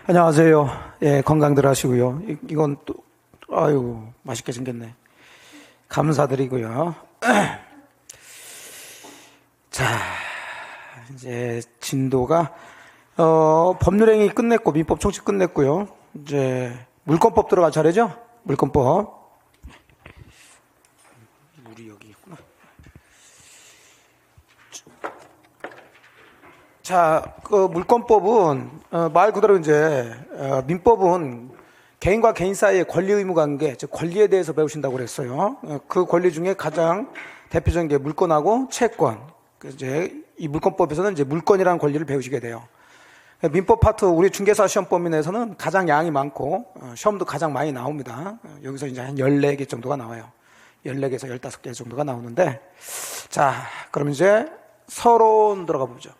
안녕하세요. 예, 건강들 하시고요. 이건 또, 아유, 맛있게 생겼네. 감사드리고요. 자, 이제 진도가, 법률행위 끝냈고, 민법 총칙 끝냈고요. 이제, 물권법 들어갈 차례죠? 물권법. 물이 여기 있구나. 자, 그 물권법은 말 그대로 이제 민법은 개인과 개인 사이의 권리 의무 관계, 즉 권리에 대해서 배우신다고 그랬어요. 그 권리 중에 가장 대표적인 게 물권하고 채권. 그래서 이제 이 물권법에서는 이제 물권이라는 권리를 배우시게 돼요. 민법 파트 우리 중개사 시험 범위 내에서는 가장 양이 많고 시험도 가장 많이 나옵니다. 여기서 이제 한 14개 정도가 나와요. 14개에서 15개 정도가 나오는데, 자, 그럼 이제 서론 들어가 보죠.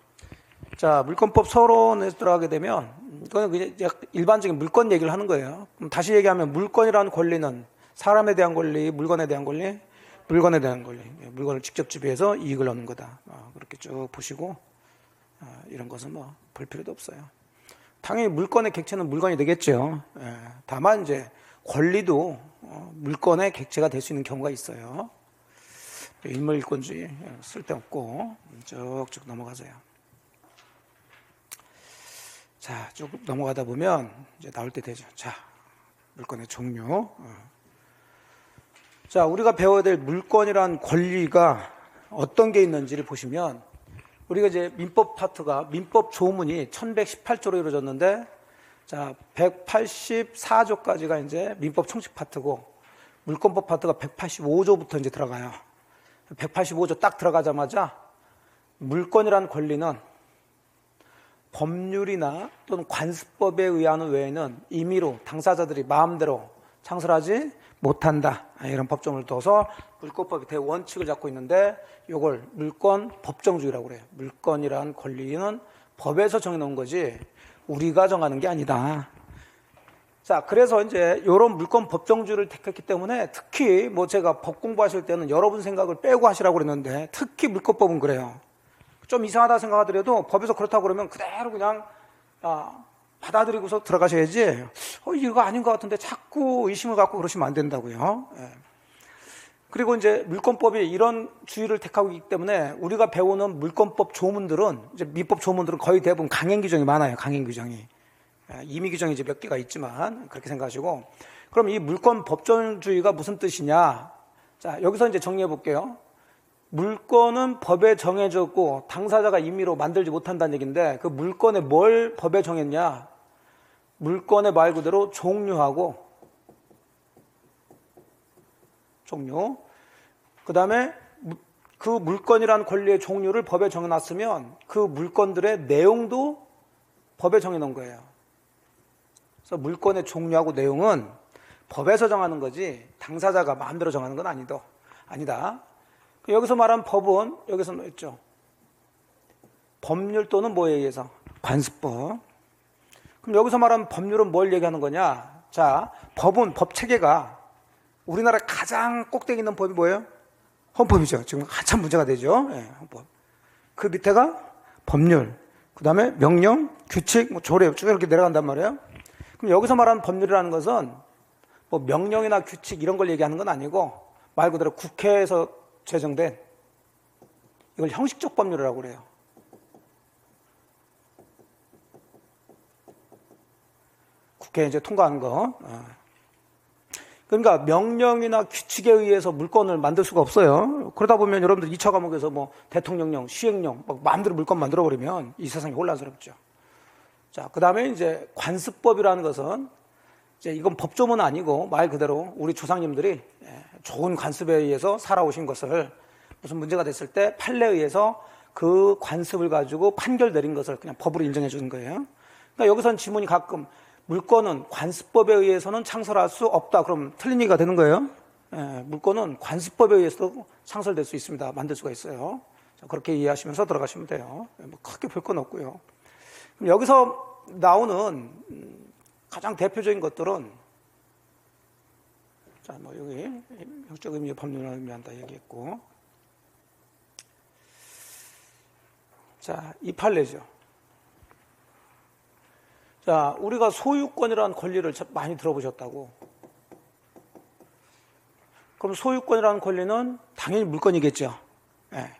자, 물권법 서론에 들어가게 되면 이거는 그냥 일반적인 물권 얘기를 하는 거예요. 그럼 다시 얘기하면 물권이라는 권리는 사람에 대한 권리, 물건에 대한 권리, 물건에 대한 권리, 물건을 직접 지배해서 이익을 얻는 거다. 그렇게 쭉 보시고 이런 것은 뭐 볼 필요도 없어요. 당연히 물권의 객체는 물건이 되겠죠. 다만 이제 권리도 물건의 객체가 될 수 있는 경우가 있어요. 인물일권주의 쓸데없고 쭉쭉 넘어가세요. 자, 쭉 넘어가다 보면 이제 나올 때 되죠. 자, 물권의 종류. 자, 우리가 배워야 될 물권이란 권리가 어떤 게 있는지를 보시면, 우리가 이제 민법 파트가 민법 조문이 1118조로 이루어졌는데, 자, 184조까지가 이제 민법 총칙 파트고, 물권법 파트가 185조부터 이제 들어가요. 185조 딱 들어가자마자 물권이란 권리는 법률이나 또는 관습법에 의하는 외에는 임의로 당사자들이 마음대로 창설하지 못한다. 이런 법정을 둬서 물권법의 대원칙을 잡고 있는데, 이걸 물권 법정주의라고 그래요. 물권이란 권리는 법에서 정해놓은 거지 우리가 정하는 게 아니다. 자, 그래서 이제 이런 물권 법정주의를 택했기 때문에 특히 뭐 제가 법 공부하실 때는 여러분 생각을 빼고 하시라고 그랬는데, 특히 물권법은 그래요. 좀 이상하다 생각하더라도 법에서 그렇다고 그러면 그대로 그냥 받아들이고서 들어가셔야지, 이거 아닌 것 같은데 자꾸 의심을 갖고 그러시면 안 된다고요. 그리고 이제 물권법이 이런 주의를 택하고 있기 때문에 우리가 배우는 물권법 조문들은, 이제 민법 조문들은 거의 대부분 강행 규정이 많아요. 강행 규정이. 임의 규정이 이제 몇 개가 있지만 그렇게 생각하시고, 그럼 이 물권 법정주의가 무슨 뜻이냐? 자, 여기서 이제 정리해 볼게요. 물권은 법에 정해졌고 당사자가 임의로 만들지 못한다는 얘기인데, 그 물권에 뭘 법에 정했냐? 물권의 말 그대로 종류하고, 종류. 그 다음에 그 물권이라는 권리의 종류를 법에 정해놨으면 그 물권들의 내용도 법에 정해놓은 거예요. 그래서 물권의 종류하고 내용은 법에서 정하는 거지 당사자가 마음대로 정하는 건 아니다. 여기서 말한 법은 여기서 있죠. 법률 또는 뭐에 의해서? 관습법. 그럼 여기서 말하는 법률은 뭘 얘기하는 거냐? 자, 법은, 법 체계가 우리나라 가장 꼭대기 있는 법이 뭐예요? 헌법이죠. 지금 한참 문제가 되죠. 헌법. 그 밑에가 법률, 그 다음에 명령, 규칙, 조례 쭉 이렇게 내려간단 말이에요. 그럼 여기서 말하는 법률이라는 것은 뭐 명령이나 규칙 이런 걸 얘기하는 건 아니고, 말 그대로 국회에서 제정된, 이걸 형식적 법률이라고 그래요. 국회에 이제 통과한 거. 그러니까 명령이나 규칙에 의해서 물권을 만들 수가 없어요. 그러다 보면 여러분들 2차 과목에서 뭐 대통령령, 시행령 막 마음대로 물권 만들어 버리면 이 세상이 혼란스럽죠. 자, 그 다음에 이제 관습법이라는 것은, 이제 이건 법조문은 아니고 말 그대로 우리 조상님들이 좋은 관습에 의해서 살아오신 것을 무슨 문제가 됐을 때 판례에 의해서 그 관습을 가지고 판결 내린 것을 그냥 법으로 인정해 주는 거예요. 그러니까 여기서는 지문이 가끔 물권은 관습법에 의해서는 창설할 수 없다. 그럼 틀린 얘기가 되는 거예요. 물권은 관습법에 의해서도 창설될 수 있습니다. 만들 수가 있어요. 자, 그렇게 이해하시면서 들어가시면 돼요. 뭐 크게 볼 건 없고요. 그럼 여기서 나오는 가장 대표적인 것들은, 자, 뭐 여기 형적 의미, 법률을 의미한다 얘기했고, 자, 이 판례죠. 자, 우리가 소유권이라는 권리를 많이 들어보셨다고. 그럼 소유권이라는 권리는 당연히 물건이겠죠. 네.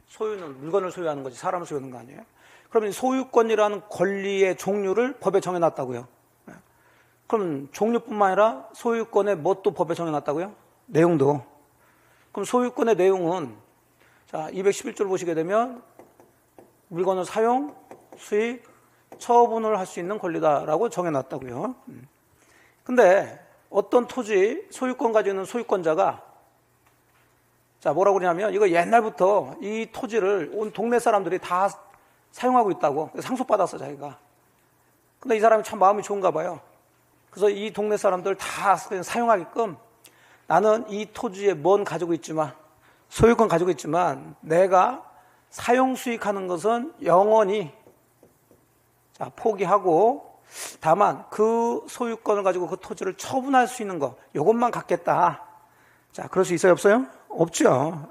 소유는 물건을 소유하는 거지 사람을 소유하는 거 아니에요. 그러면 소유권이라는 권리의 종류를 법에 정해놨다고요. 네. 그럼 종류뿐만 아니라 소유권의 뭣도 법에 정해놨다고요? 내용도. 그럼 소유권의 내용은 자 211절 보시게 되면 물건을 사용, 수익, 처분을 할 수 있는 권리다라고 정해놨다고요. 근데 어떤 토지 소유권 가지고 있는 소유권자가 자 뭐라고 그러냐면 이거 옛날부터 이 토지를 온 동네 사람들이 다 사용하고 있다고 상속받았어 자기가. 근데 이 사람이 참 마음이 좋은가 봐요. 그래서 이 동네 사람들 다 사용하게끔 나는 이 토지에 뭔 가지고 있지만 소유권 가지고 있지만 내가 사용 수익하는 것은 영원히 자, 포기하고 다만 그 소유권을 가지고 그 토지를 처분할 수 있는 거 이것만 갖겠다. 자, 그럴 수 있어요 없어요? 없죠.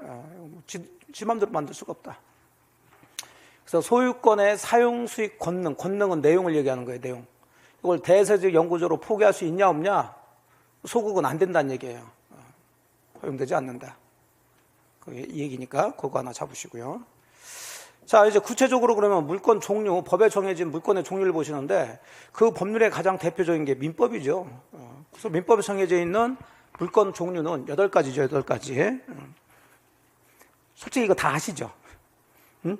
지 맘대로 만들 수가 없다. 그래서 소유권의 사용 수익 권능은 내용을 얘기하는 거예요. 내용. 이걸 대세적 영구적으로 포기할 수 있냐 없냐? 소극은 안 된다는 얘기예요. 허용되지 않는다. 그 얘기니까 그거 하나 잡으시고요. 자, 이제 구체적으로 그러면 물건 종류, 법에 정해진 물건의 종류를 보시는데 그 법률의 가장 대표적인 게 민법이죠. 그래서 민법에 정해져 있는 물건 종류는 8가지죠, 8가지. 솔직히 이거 다 아시죠? 응?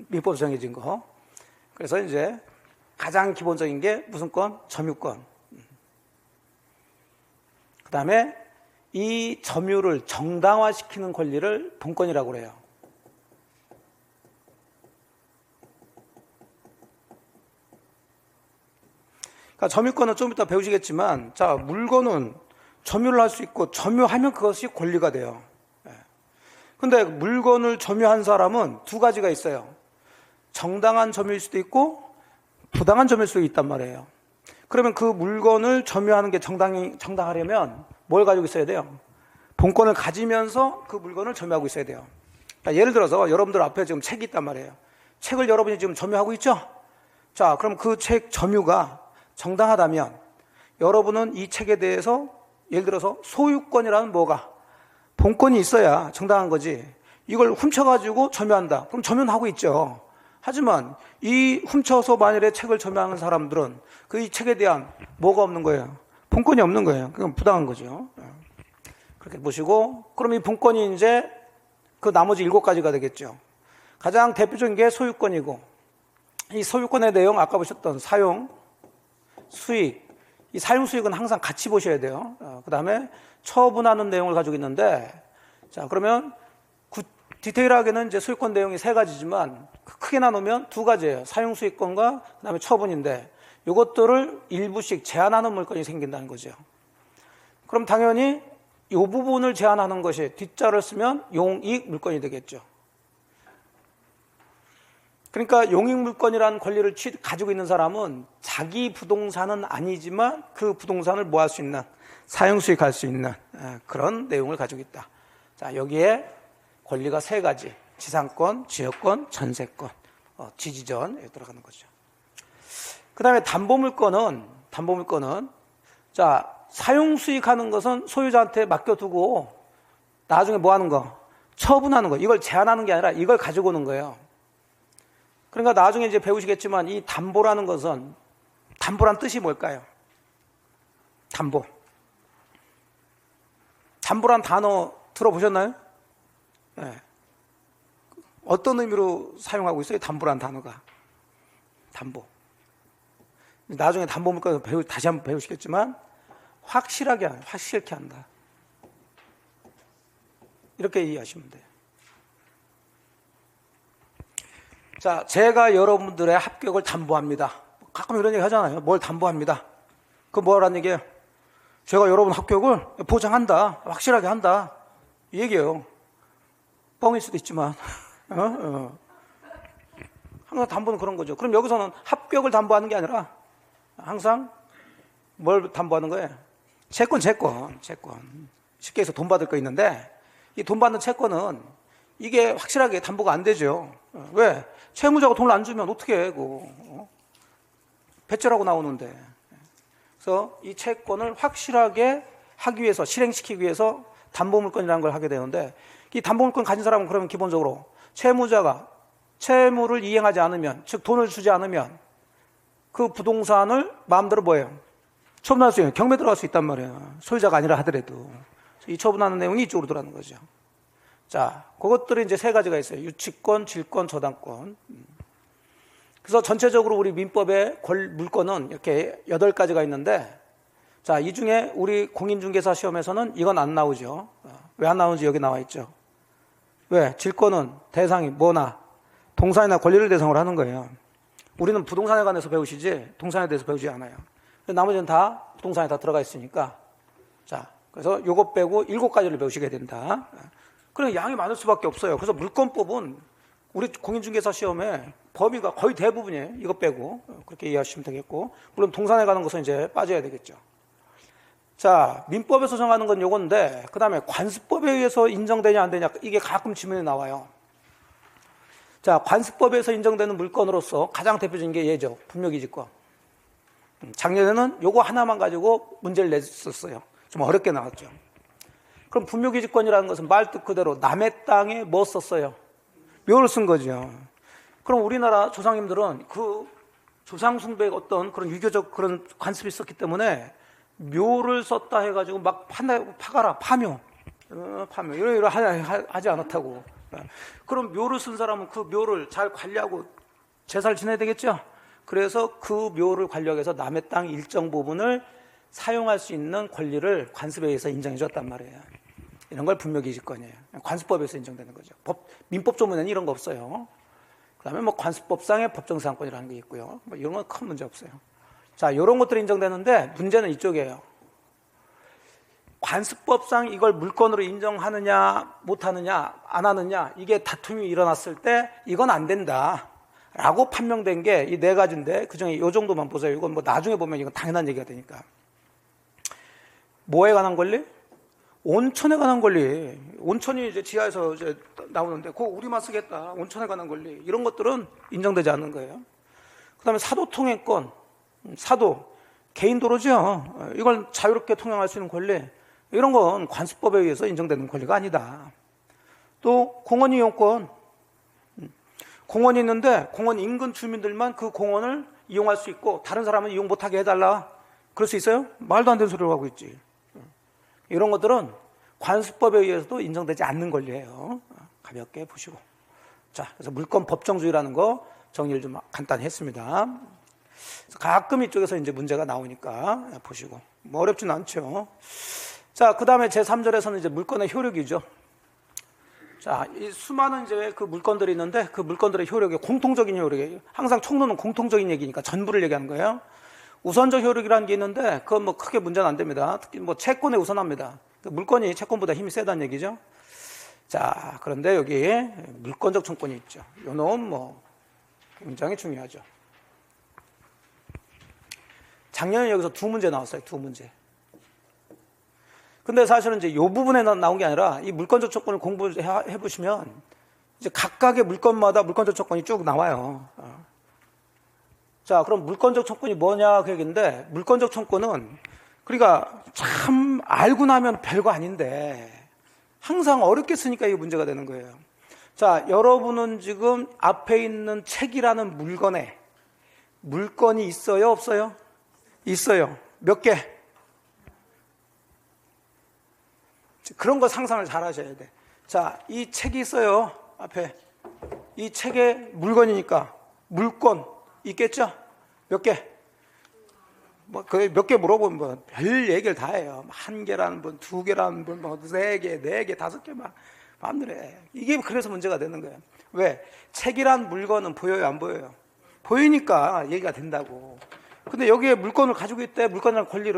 민법에 정해진 거. 그래서 이제 가장 기본적인 게 무슨 권? 점유권. 그 다음에 이 점유를 정당화시키는 권리를 본권이라고 그래요. 그러니까 점유권은 좀 이따 배우시겠지만, 자, 물건은 점유를 할 수 있고, 점유하면 그것이 권리가 돼요. 근데 물건을 점유한 사람은 두 가지가 있어요. 정당한 점유일 수도 있고, 부당한 점유일 수도 있단 말이에요. 그러면 그 물건을 점유하는 게 정당하려면 뭘 가지고 있어야 돼요? 본권을 가지면서 그 물건을 점유하고 있어야 돼요. 그러니까 예를 들어서 여러분들 앞에 지금 책이 있단 말이에요. 책을 여러분이 지금 점유하고 있죠? 자, 그럼 그 책 점유가 정당하다면 여러분은 이 책에 대해서 예를 들어서 소유권이라는 뭐가 본권이 있어야 정당한 거지. 이걸 훔쳐가지고 점유한다. 그럼 점유는 하고 있죠. 하지만 이 훔쳐서 만일에 책을 점유하는 사람들은 그 이 책에 대한 뭐가 없는 거예요? 본권이 없는 거예요. 그건 부당한 거죠. 그렇게 보시고 그럼 이 본권이 이제 그 나머지 7가지가 되겠죠. 가장 대표적인 게 소유권이고 이 소유권의 내용 아까 보셨던 사용, 수익, 이 사용 수익은 항상 같이 보셔야 돼요. 그 다음에 처분하는 내용을 가지고 있는데 자 그러면 디테일하게는 이제 소유권 내용이 3가지지만 크게 나누면 2가지예요. 사용 수익권과 그 다음에 처분인데 이것들을 일부씩 제한하는 물건이 생긴다는 거죠. 그럼 당연히 이 부분을 제한하는 것이 뒷자를 쓰면 용익 물건이 되겠죠. 그러니까 용익 물건이라는 권리를 가지고 있는 사람은 자기 부동산은 아니지만 그 부동산을 뭐 할 수 있는 사용 수익할 수 있는 그런 내용을 가지고 있다. 자, 여기에 권리가 3가지. 지상권, 지역권, 전세권, 지지전 들어가는 거죠. 그 다음에 담보물권은 자, 사용 수익하는 것은 소유자한테 맡겨두고 나중에 뭐 하는 거? 처분하는 거. 이걸 제한하는 게 아니라 이걸 가지고 오는 거예요. 그러니까 나중에 이제 배우시겠지만 이 담보라는 것은 담보란 뜻이 뭘까요? 담보. 담보란 단어 들어보셨나요? 네. 어떤 의미로 사용하고 있어요? 담보란 단어가. 담보. 나중에 담보물권 다시 한번 배우시겠지만 확실하게 한다. 이렇게 이해하시면 돼요. 자, 제가 여러분들의 합격을 담보합니다. 가끔 이런 얘기 하잖아요. 뭘 담보합니다. 그거 뭐라는 얘기예요? 제가 여러분 합격을 보장한다. 확실하게 한다. 이 얘기예요. 뻥일 수도 있지만 항상 담보는 그런 거죠. 그럼 여기서는 합격을 담보하는 게 아니라 항상 뭘 담보하는 거예요? 채권. 쉽게 해서 돈 받을 거 있는데 이 돈 받는 채권은 이게 확실하게 담보가 안 되죠. 왜? 채무자가 돈을 안 주면 어떻게 해? 배째라고 나오는데. 그래서 이 채권을 확실하게 하기 위해서, 실행시키기 위해서 담보물권이라는 걸 하게 되는데, 이 담보물권 가진 사람은 그러면 기본적으로 채무자가 채무를 이행하지 않으면, 즉 돈을 주지 않으면 그 부동산을 마음대로 뭐예요? 처분할 수 있는, 경매 들어갈 수 있단 말이에요. 소유자가 아니라 하더라도. 이 처분하는 내용이 이쪽으로 들어가는 거죠. 자, 그것들이 이제 세 가지가 있어요. 유치권, 질권, 저당권. 그래서 전체적으로 우리 민법의 물권은 이렇게 8가지가 있는데, 자, 이 중에 우리 공인중개사 시험에서는 이건 안 나오죠. 왜 안 나오는지 여기 나와 있죠. 왜? 질권은 대상이 뭐나 동산이나 권리를 대상으로 하는 거예요. 우리는 부동산에 관해서 배우시지 동산에 대해서 배우지 않아요. 나머지는 다 부동산에 다 들어가 있으니까. 자, 그래서 요것 빼고 7가지를 배우시게 된다. 그럼 양이 많을 수밖에 없어요. 그래서 물권법은 우리 공인중개사 시험에 범위가 거의 대부분이에요. 이거 빼고. 그렇게 이해하시면 되겠고. 물론 동산에 가는 것은 이제 빠져야 되겠죠. 자, 민법에서 정하는 건 요건데, 그 다음에 관습법에 의해서 인정되냐 안 되냐, 이게 가끔 질문에 나와요. 자, 관습법에서 인정되는 물건으로서 가장 대표적인 게 얘죠. 분묘기지권. 작년에는 요거 하나만 가지고 문제를 냈었어요. 좀 어렵게 나왔죠. 그럼 분묘기지권이라는 것은 말뜻 그대로 남의 땅에 뭐 썼어요? 묘를 쓴 거죠. 그럼 우리나라 조상님들은 그 조상숭배의 어떤 그런 유교적 그런 관습이 있었기 때문에 묘를 썼다 해가지고 막 파가라, 파묘, 이러 하지 않았다고. 그럼 묘를 쓴 사람은 그 묘를 잘 관리하고 제사를 지내야 되겠죠? 그래서 그 묘를 관리하기 위해서 남의 땅 일정 부분을 사용할 수 있는 권리를 관습에 의해서 인정해 줬단 말이에요. 이런 걸 분묘기지권이에요. 관습법에서 인정되는 거죠. 민법 조문에는 이런 거 없어요. 그 다음에 뭐 관습법상의 법정사항권이라는 게 있고요. 뭐 이런 건 큰 문제 없어요. 자, 이런 것들이 인정되는데 문제는 이쪽이에요. 관습법상 이걸 물권으로 인정하느냐 못하느냐 안 하느냐, 이게 다툼이 일어났을 때 이건 안 된다 라고 판명된 게 이 4가지인데 그중에 이 정도만 보세요. 이건 뭐 나중에 보면 이건 당연한 얘기가 되니까. 뭐에 관한 권리? 온천에 관한 권리. 온천이 이제 지하에서 이제 나오는데 그거 우리만 쓰겠다, 온천에 관한 권리, 이런 것들은 인정되지 않는 거예요. 그 다음에 사도통행권, 사도 개인 도로죠. 이걸 자유롭게 통행할 수 있는 권리, 이런 건 관습법에 의해서 인정되는 권리가 아니다. 또 공원 이용권, 공원이 있는데 공원 인근 주민들만 그 공원을 이용할 수 있고 다른 사람은 이용 못하게 해달라, 그럴 수 있어요? 말도 안 되는 소리를 하고 있지. 이런 것들은 관습법에 의해서도 인정되지 않는 권리예요. 가볍게 보시고. 자, 그래서 물권 법정주의라는 거 정리를 좀 간단히 했습니다. 가끔 이쪽에서 이제 문제가 나오니까 보시고. 뭐 어렵지는 않죠. 자, 그 다음에 제3절에서는 이제 물권의 효력이죠. 자, 이 수많은 이제 그 물건들이 있는데 그 물건들의 효력이 공통적인 효력이에요. 항상 총론은 공통적인 얘기니까 전부를 얘기하는 거예요. 우선적 효력이라는 게 있는데 그건 뭐 크게 문제는 안 됩니다. 특히 뭐 채권에 우선합니다. 물건이 채권보다 힘이 세다는 얘기죠. 자, 그런데 여기 물권적 청권이 있죠. 요 놈은 뭐 굉장히 중요하죠. 작년에 여기서 2문제 나왔어요. 2문제. 근데 사실은 이제 이 부분에 나온 게 아니라 이 물권적 청권을 공부해 보시면 이제 각각의 물건마다 물권적 청권이 쭉 나와요. 자, 그럼 물권적 청권이 뭐냐 그 얘기인데, 물권적 청권은 그러니까 참 알고 나면 별거 아닌데 항상 어렵게 쓰니까 이게 문제가 되는 거예요. 자, 여러분은 지금 앞에 있는 책이라는 물건에 물건이 있어요, 없어요? 있어요. 몇 개? 그런 거 상상을 잘 하셔야 돼. 자, 이 책이 있어요, 앞에. 이 책에 물건이니까 물건 있겠죠? 몇 개? 뭐, 몇 개 물어보면 뭐 별 얘기를 다 해요. 1개라는 분, 2개라는 분, 뭐 4개, 4개, 5개 막 마음대로 해. 이게 그래서 문제가 되는 거예요. 왜? 책이란 물건은 보여요, 안 보여요? 보이니까 얘기가 된다고. 근데 여기에 물건을 가지고 있대. 물건이란 권리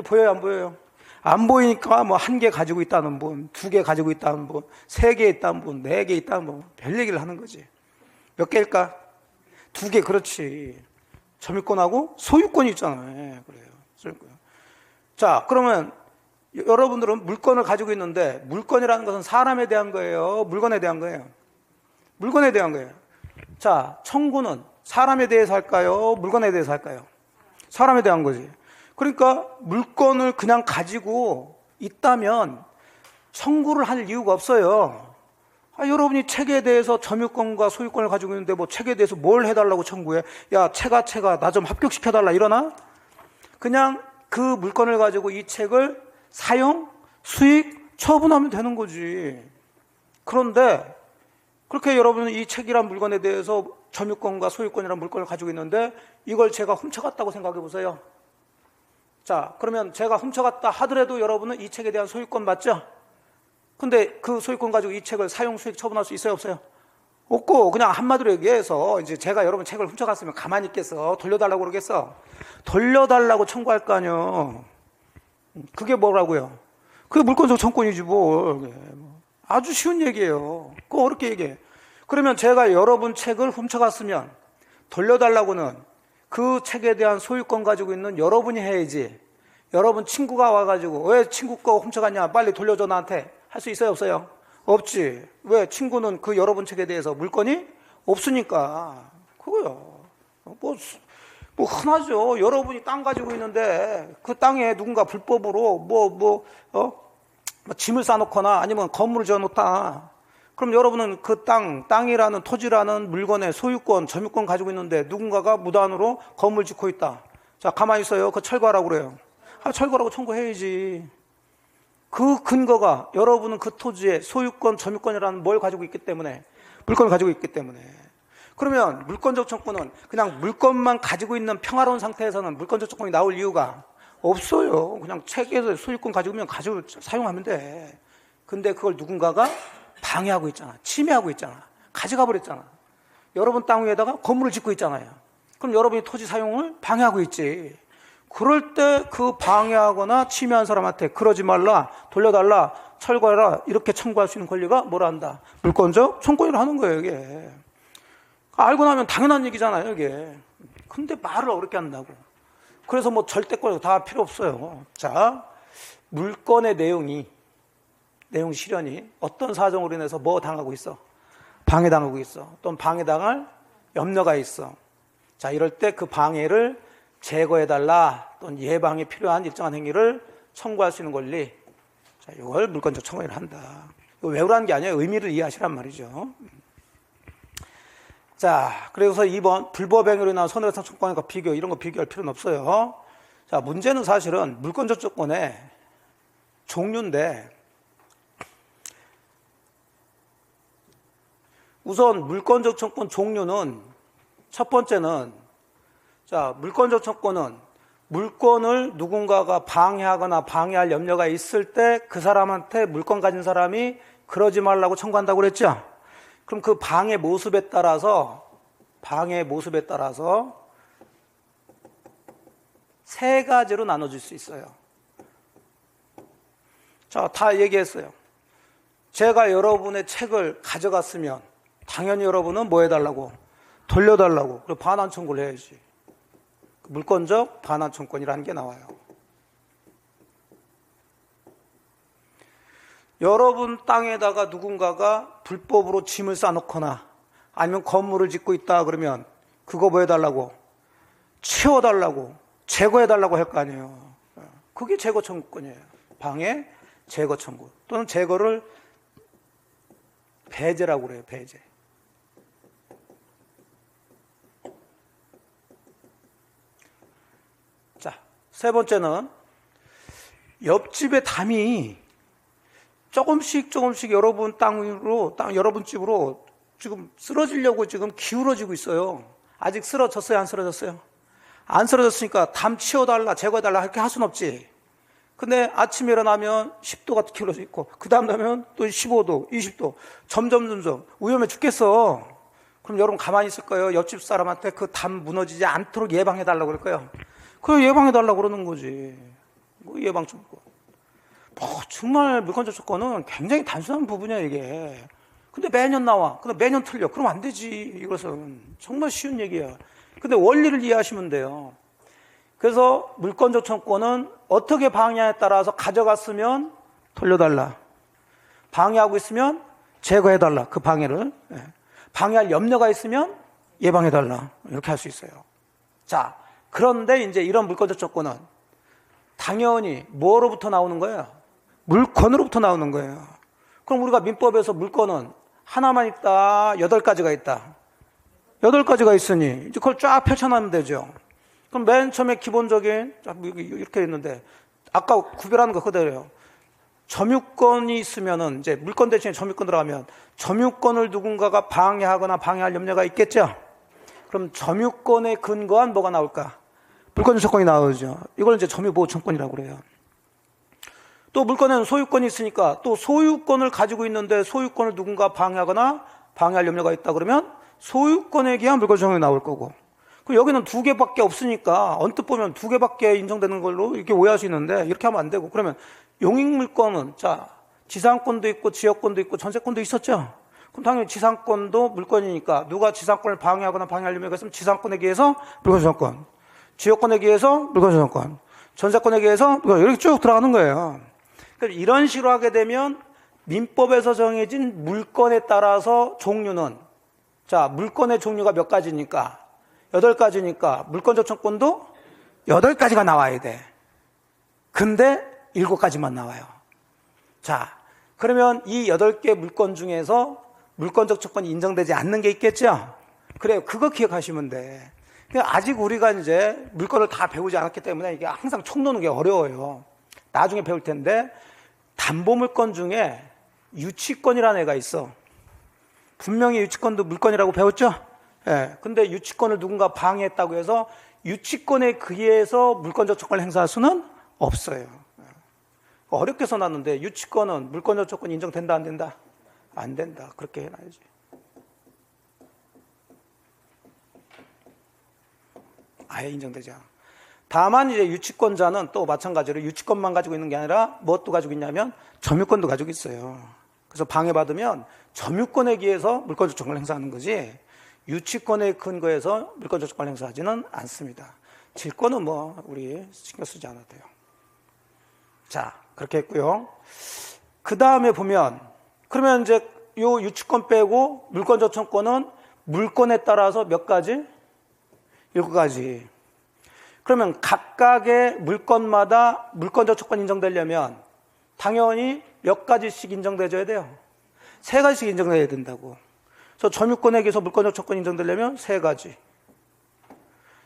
보여요, 안 보여요? 안 보이니까 뭐 1개 가지고 있다는 분, 2개 가지고 있다는 분, 3개 있다는 분, 4개 있다는 분, 별 얘기를 하는 거지. 몇 개일까? 2개, 그렇지. 점유권하고 소유권이 있잖아요. 그래요. 소유권. 자, 그러면 여러분들은 물건을 가지고 있는데 물건이라는 것은 사람에 대한 거예요? 물건에 대한 거예요? 물건에 대한 거예요. 자, 청구는 사람에 대해서 할까요? 물건에 대해서 할까요? 사람에 대한 거지. 그러니까 물건을 그냥 가지고 있다면 청구를 할 이유가 없어요. 여러분이 책에 대해서 점유권과 소유권을 가지고 있는데 뭐 책에 대해서 뭘 해달라고 청구해? 야, 책아 나 좀 합격시켜달라 이러나? 그냥 그 물건을 가지고 이 책을 사용, 수익, 처분하면 되는 거지. 그런데 그렇게 여러분은 이 책이란 물건에 대해서 점유권과 소유권이란 물건을 가지고 있는데 이걸 제가 훔쳐갔다고 생각해 보세요. 자, 그러면 제가 훔쳐갔다 하더라도 여러분은 이 책에 대한 소유권 맞죠? 근데 그 소유권 가지고 이 책을 사용, 수익, 처분할 수 있어요, 없어요? 없고, 그냥 한마디로 얘기해서 이제 제가 여러분 책을 훔쳐갔으면 가만히 있겠어? 돌려달라고 그러겠어? 돌려달라고 청구할 거 아니에요. 그게 뭐라고요? 그게 물권적 청구권이지 뭐. 아주 쉬운 얘기예요. 그거 어렵게 얘기해. 그러면 제가 여러분 책을 훔쳐갔으면 돌려달라고는 그 책에 대한 소유권 가지고 있는 여러분이 해야지. 여러분 친구가 와가지고 왜 친구 거 훔쳐갔냐? 빨리 돌려줘 나한테. 할 수 있어요, 없어요? 없지. 왜? 친구는 그 여러분 책에 대해서 물건이 없으니까. 그거요. 뭐 흔하죠. 여러분이 땅 가지고 있는데 그 땅에 누군가 불법으로 짐을 싸놓거나 아니면 건물을 지어놓다. 그럼 여러분은 그 땅이라는 토지라는 물건의 소유권, 점유권 가지고 있는데 누군가가 무단으로 건물 짓고 있다. 자, 가만히 있어요. 그거 철거하라고 그래요. 철거라고 청구해야지. 그 근거가 여러분은 그 토지의 소유권, 점유권이라는 뭘 가지고 있기 때문에, 물건을 가지고 있기 때문에. 그러면 물권적 청구는 그냥 물건만 가지고 있는 평화로운 상태에서는 물권적 청구권이 나올 이유가 없어요. 그냥 책에서 소유권 가지고 사용하면 돼. 근데 그걸 누군가가 방해하고 있잖아. 침해하고 있잖아. 가져가 버렸잖아. 여러분 땅 위에다가 건물을 짓고 있잖아요. 그럼 여러분이 토지 사용을 방해하고 있지. 그럴 때 그 방해하거나 침해한 사람한테 그러지 말라, 돌려달라, 철거해라 이렇게 청구할 수 있는 권리가 뭐라 한다? 물권적 청구권이라 하는 거예요, 이게. 알고 나면 당연한 얘기잖아요, 이게. 근데 말을 어렵게 한다고. 그래서 뭐 절대권 다 필요 없어요. 자, 물건의 내용 실현이 어떤 사정으로 인해서 뭐 당하고 있어? 방해당하고 있어. 또는 방해당할 염려가 있어. 자, 이럴 때 그 방해를 제거해달라 또는 예방에 필요한 일정한 행위를 청구할 수 있는 권리. 자, 이걸 물권적 청구를 한다. 이거 외우라는 게 아니에요. 의미를 이해하시란 말이죠. 자, 그래서 2번 불법행위로 인한 손해배상 청구권과 비교, 이런 거 비교할 필요는 없어요. 자, 문제는 사실은 물권적 조건의 종류인데 우선 물권적 청구권 종류는 첫 번째는 자, 물권적 청구권은 물건을 누군가가 방해하거나 방해할 염려가 있을 때 그 사람한테 물건 가진 사람이 그러지 말라고 청구한다고 그랬죠? 그럼 그 방해 모습에 따라서 세 가지로 나눠질 수 있어요. 자, 다 얘기했어요. 제가 여러분의 책을 가져갔으면 당연히 여러분은 뭐 해달라고? 돌려달라고. 그리고 반환 청구를 해야지. 물권적 반환 청구권이라는 게 나와요. 여러분 땅에다가 누군가가 불법으로 짐을 싸놓거나 아니면 건물을 짓고 있다 그러면 그거 뭐 해달라고? 치워달라고, 제거해달라고 할 거 아니에요. 그게 제거 청구권이에요. 방해, 제거 청구. 또는 제거를 배제라고 그래요. 배제. 자, 세 번째는 옆집의 담이 조금씩 여러분 여러분 집으로 지금 쓰러지려고 지금 기울어지고 있어요. 아직 쓰러졌어요? 안 쓰러졌어요? 안 쓰러졌으니까 담 치워달라, 제거해달라 이렇게 할 수는 없지. 근데 아침에 일어나면 10도가 기울어져 있고 그 다음 나면 또 15도, 20도 점점 위험해 죽겠어. 그럼 여러분 가만히 있을 거예요? 옆집 사람한테 그 담 무너지지 않도록 예방해달라고 그럴 거예요. 그걸 예방해달라고 그러는 거지. 뭐 예방 청구. 정말 물권적 조건은 굉장히 단순한 부분이야, 이게. 근데 매년 나와. 근데 매년 틀려. 그럼 안 되지. 이것은. 정말 쉬운 얘기야. 근데 원리를 이해하시면 돼요. 그래서 물권적 청구권은 어떻게 방해에 따라서 가져갔으면 돌려달라. 방해하고 있으면 제거해달라. 그 방해를. 방해할 염려가 있으면 예방해달라. 이렇게 할 수 있어요. 자, 그런데 이제 이런 물권적 조건은 당연히 뭐로부터 나오는 거예요? 물권으로부터 나오는 거예요. 그럼 우리가 민법에서 물권은 하나만 있다, 8가지가 있다. 8가지가 있으니 이제 그걸 쫙 펼쳐놓으면 되죠. 그럼 맨 처음에 기본적인 이렇게 있는데 아까 구별하는 거 그대로예요. 점유권이 있으면은 이제 물권 대신에 점유권 들어가면 점유권을 누군가가 방해하거나 방해할 염려가 있겠죠. 그럼 점유권에 근거한 뭐가 나올까? 물권적 조건이 나오죠. 이걸 이제 점유보호청권이라고 그래요. 또 물권에는 소유권이 있으니까 또 소유권을 가지고 있는데 소유권을 누군가 방해하거나 방해할 염려가 있다 그러면 소유권에 기한 물권적 조건이 나올 거고. 그리고 여기는 2개밖에 없으니까 언뜻 보면 2개밖에 인정되는 걸로 이렇게 오해할 수 있는데 이렇게 하면 안 되고, 그러면 용익물권은 자 지상권도 있고 지역권도 있고 전세권도 있었죠. 그럼 당연히 지상권도 물권이니까 누가 지상권을 방해하거나 방해할 염려가 있으면 지상권에 기해서 물권적 조건, 지역권에 기해서 물권적 조건, 전세권에 기해서 이렇게 쭉 들어가는 거예요. 그러니까 이런 식으로 하게 되면 민법에서 정해진 물권에 따라서 종류는, 자 물권의 종류가 몇 가지니까 8가지니까 물권적 청권도 8가지가 나와야 돼. 근데 7가지만 나와요. 자, 그러면 이 8개 물권 중에서 물권적 청권이 인정되지 않는 게 있겠죠? 그래요. 그거 기억하시면 돼. 아직 우리가 이제 물권을 다 배우지 않았기 때문에 이게 항상 총 노는 게 어려워요. 나중에 배울 텐데, 담보물권 중에 유치권이라는 애가 있어. 분명히 유치권도 물권이라고 배웠죠? 예. 근데 유치권을 누군가 방해했다고 해서 유치권에 의해서 물권적 조건을 행사할 수는 없어요. 어렵게 써놨는데 유치권은 물권적 조건 인정된다 안 된다? 안 된다. 그렇게 해놔야지. 아예 인정되지 않아. 다만 이제 유치권자는 또 마찬가지로 유치권만 가지고 있는 게 아니라 무엇도 가지고 있냐면 점유권도 가지고 있어요. 그래서 방해받으면 점유권에 의해서 물권적 조건을 행사하는 거지 유치권에 근거해서 물권적 조건을 행사하지는 않습니다. 질권은 뭐 우리 신경 쓰지 않아도 돼요. 자, 그렇게 했고요. 그 다음에 보면 그러면 이제 요 유치권 빼고 물권적 청권은 물권에 따라서 몇 가지? 7가지. 그러면 각각의 물권마다 물권적 청권 인정되려면 당연히 몇 가지씩 인정돼줘야 돼요? 3가지씩 인정돼야 된다고. 그래서 점유권에 의해서 물권적 청권 인정되려면 3가지.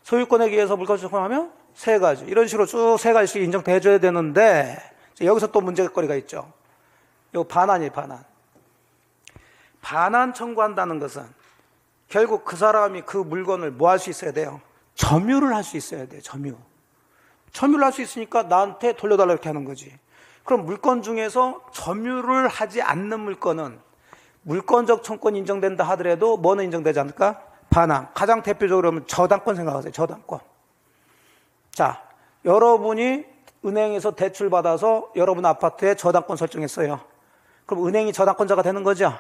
소유권에 의해서 물권적 청권하면 3가지. 이런 식으로 쭉 3가지씩 인정돼줘야 되는데 여기서 또 문제거리가 있죠. 이거 반환이에요, 반환. 반환 청구한다는 것은 결국 그 사람이 그 물건을 뭐 할 수 있어야 돼요? 점유를 할 수 있어야 돼요, 점유. 점유를 할 수 있으니까 나한테 돌려달라 이렇게 하는 거지. 그럼 물건 중에서 점유를 하지 않는 물건은 물권적 청권 인정된다 하더라도 뭐는 인정되지 않을까? 반환. 가장 대표적으로 하면 저당권 생각하세요, 저당권. 자, 여러분이 은행에서 대출 받아서 여러분 아파트에 저당권 설정했어요. 그럼 은행이 저당권자가 되는 거죠?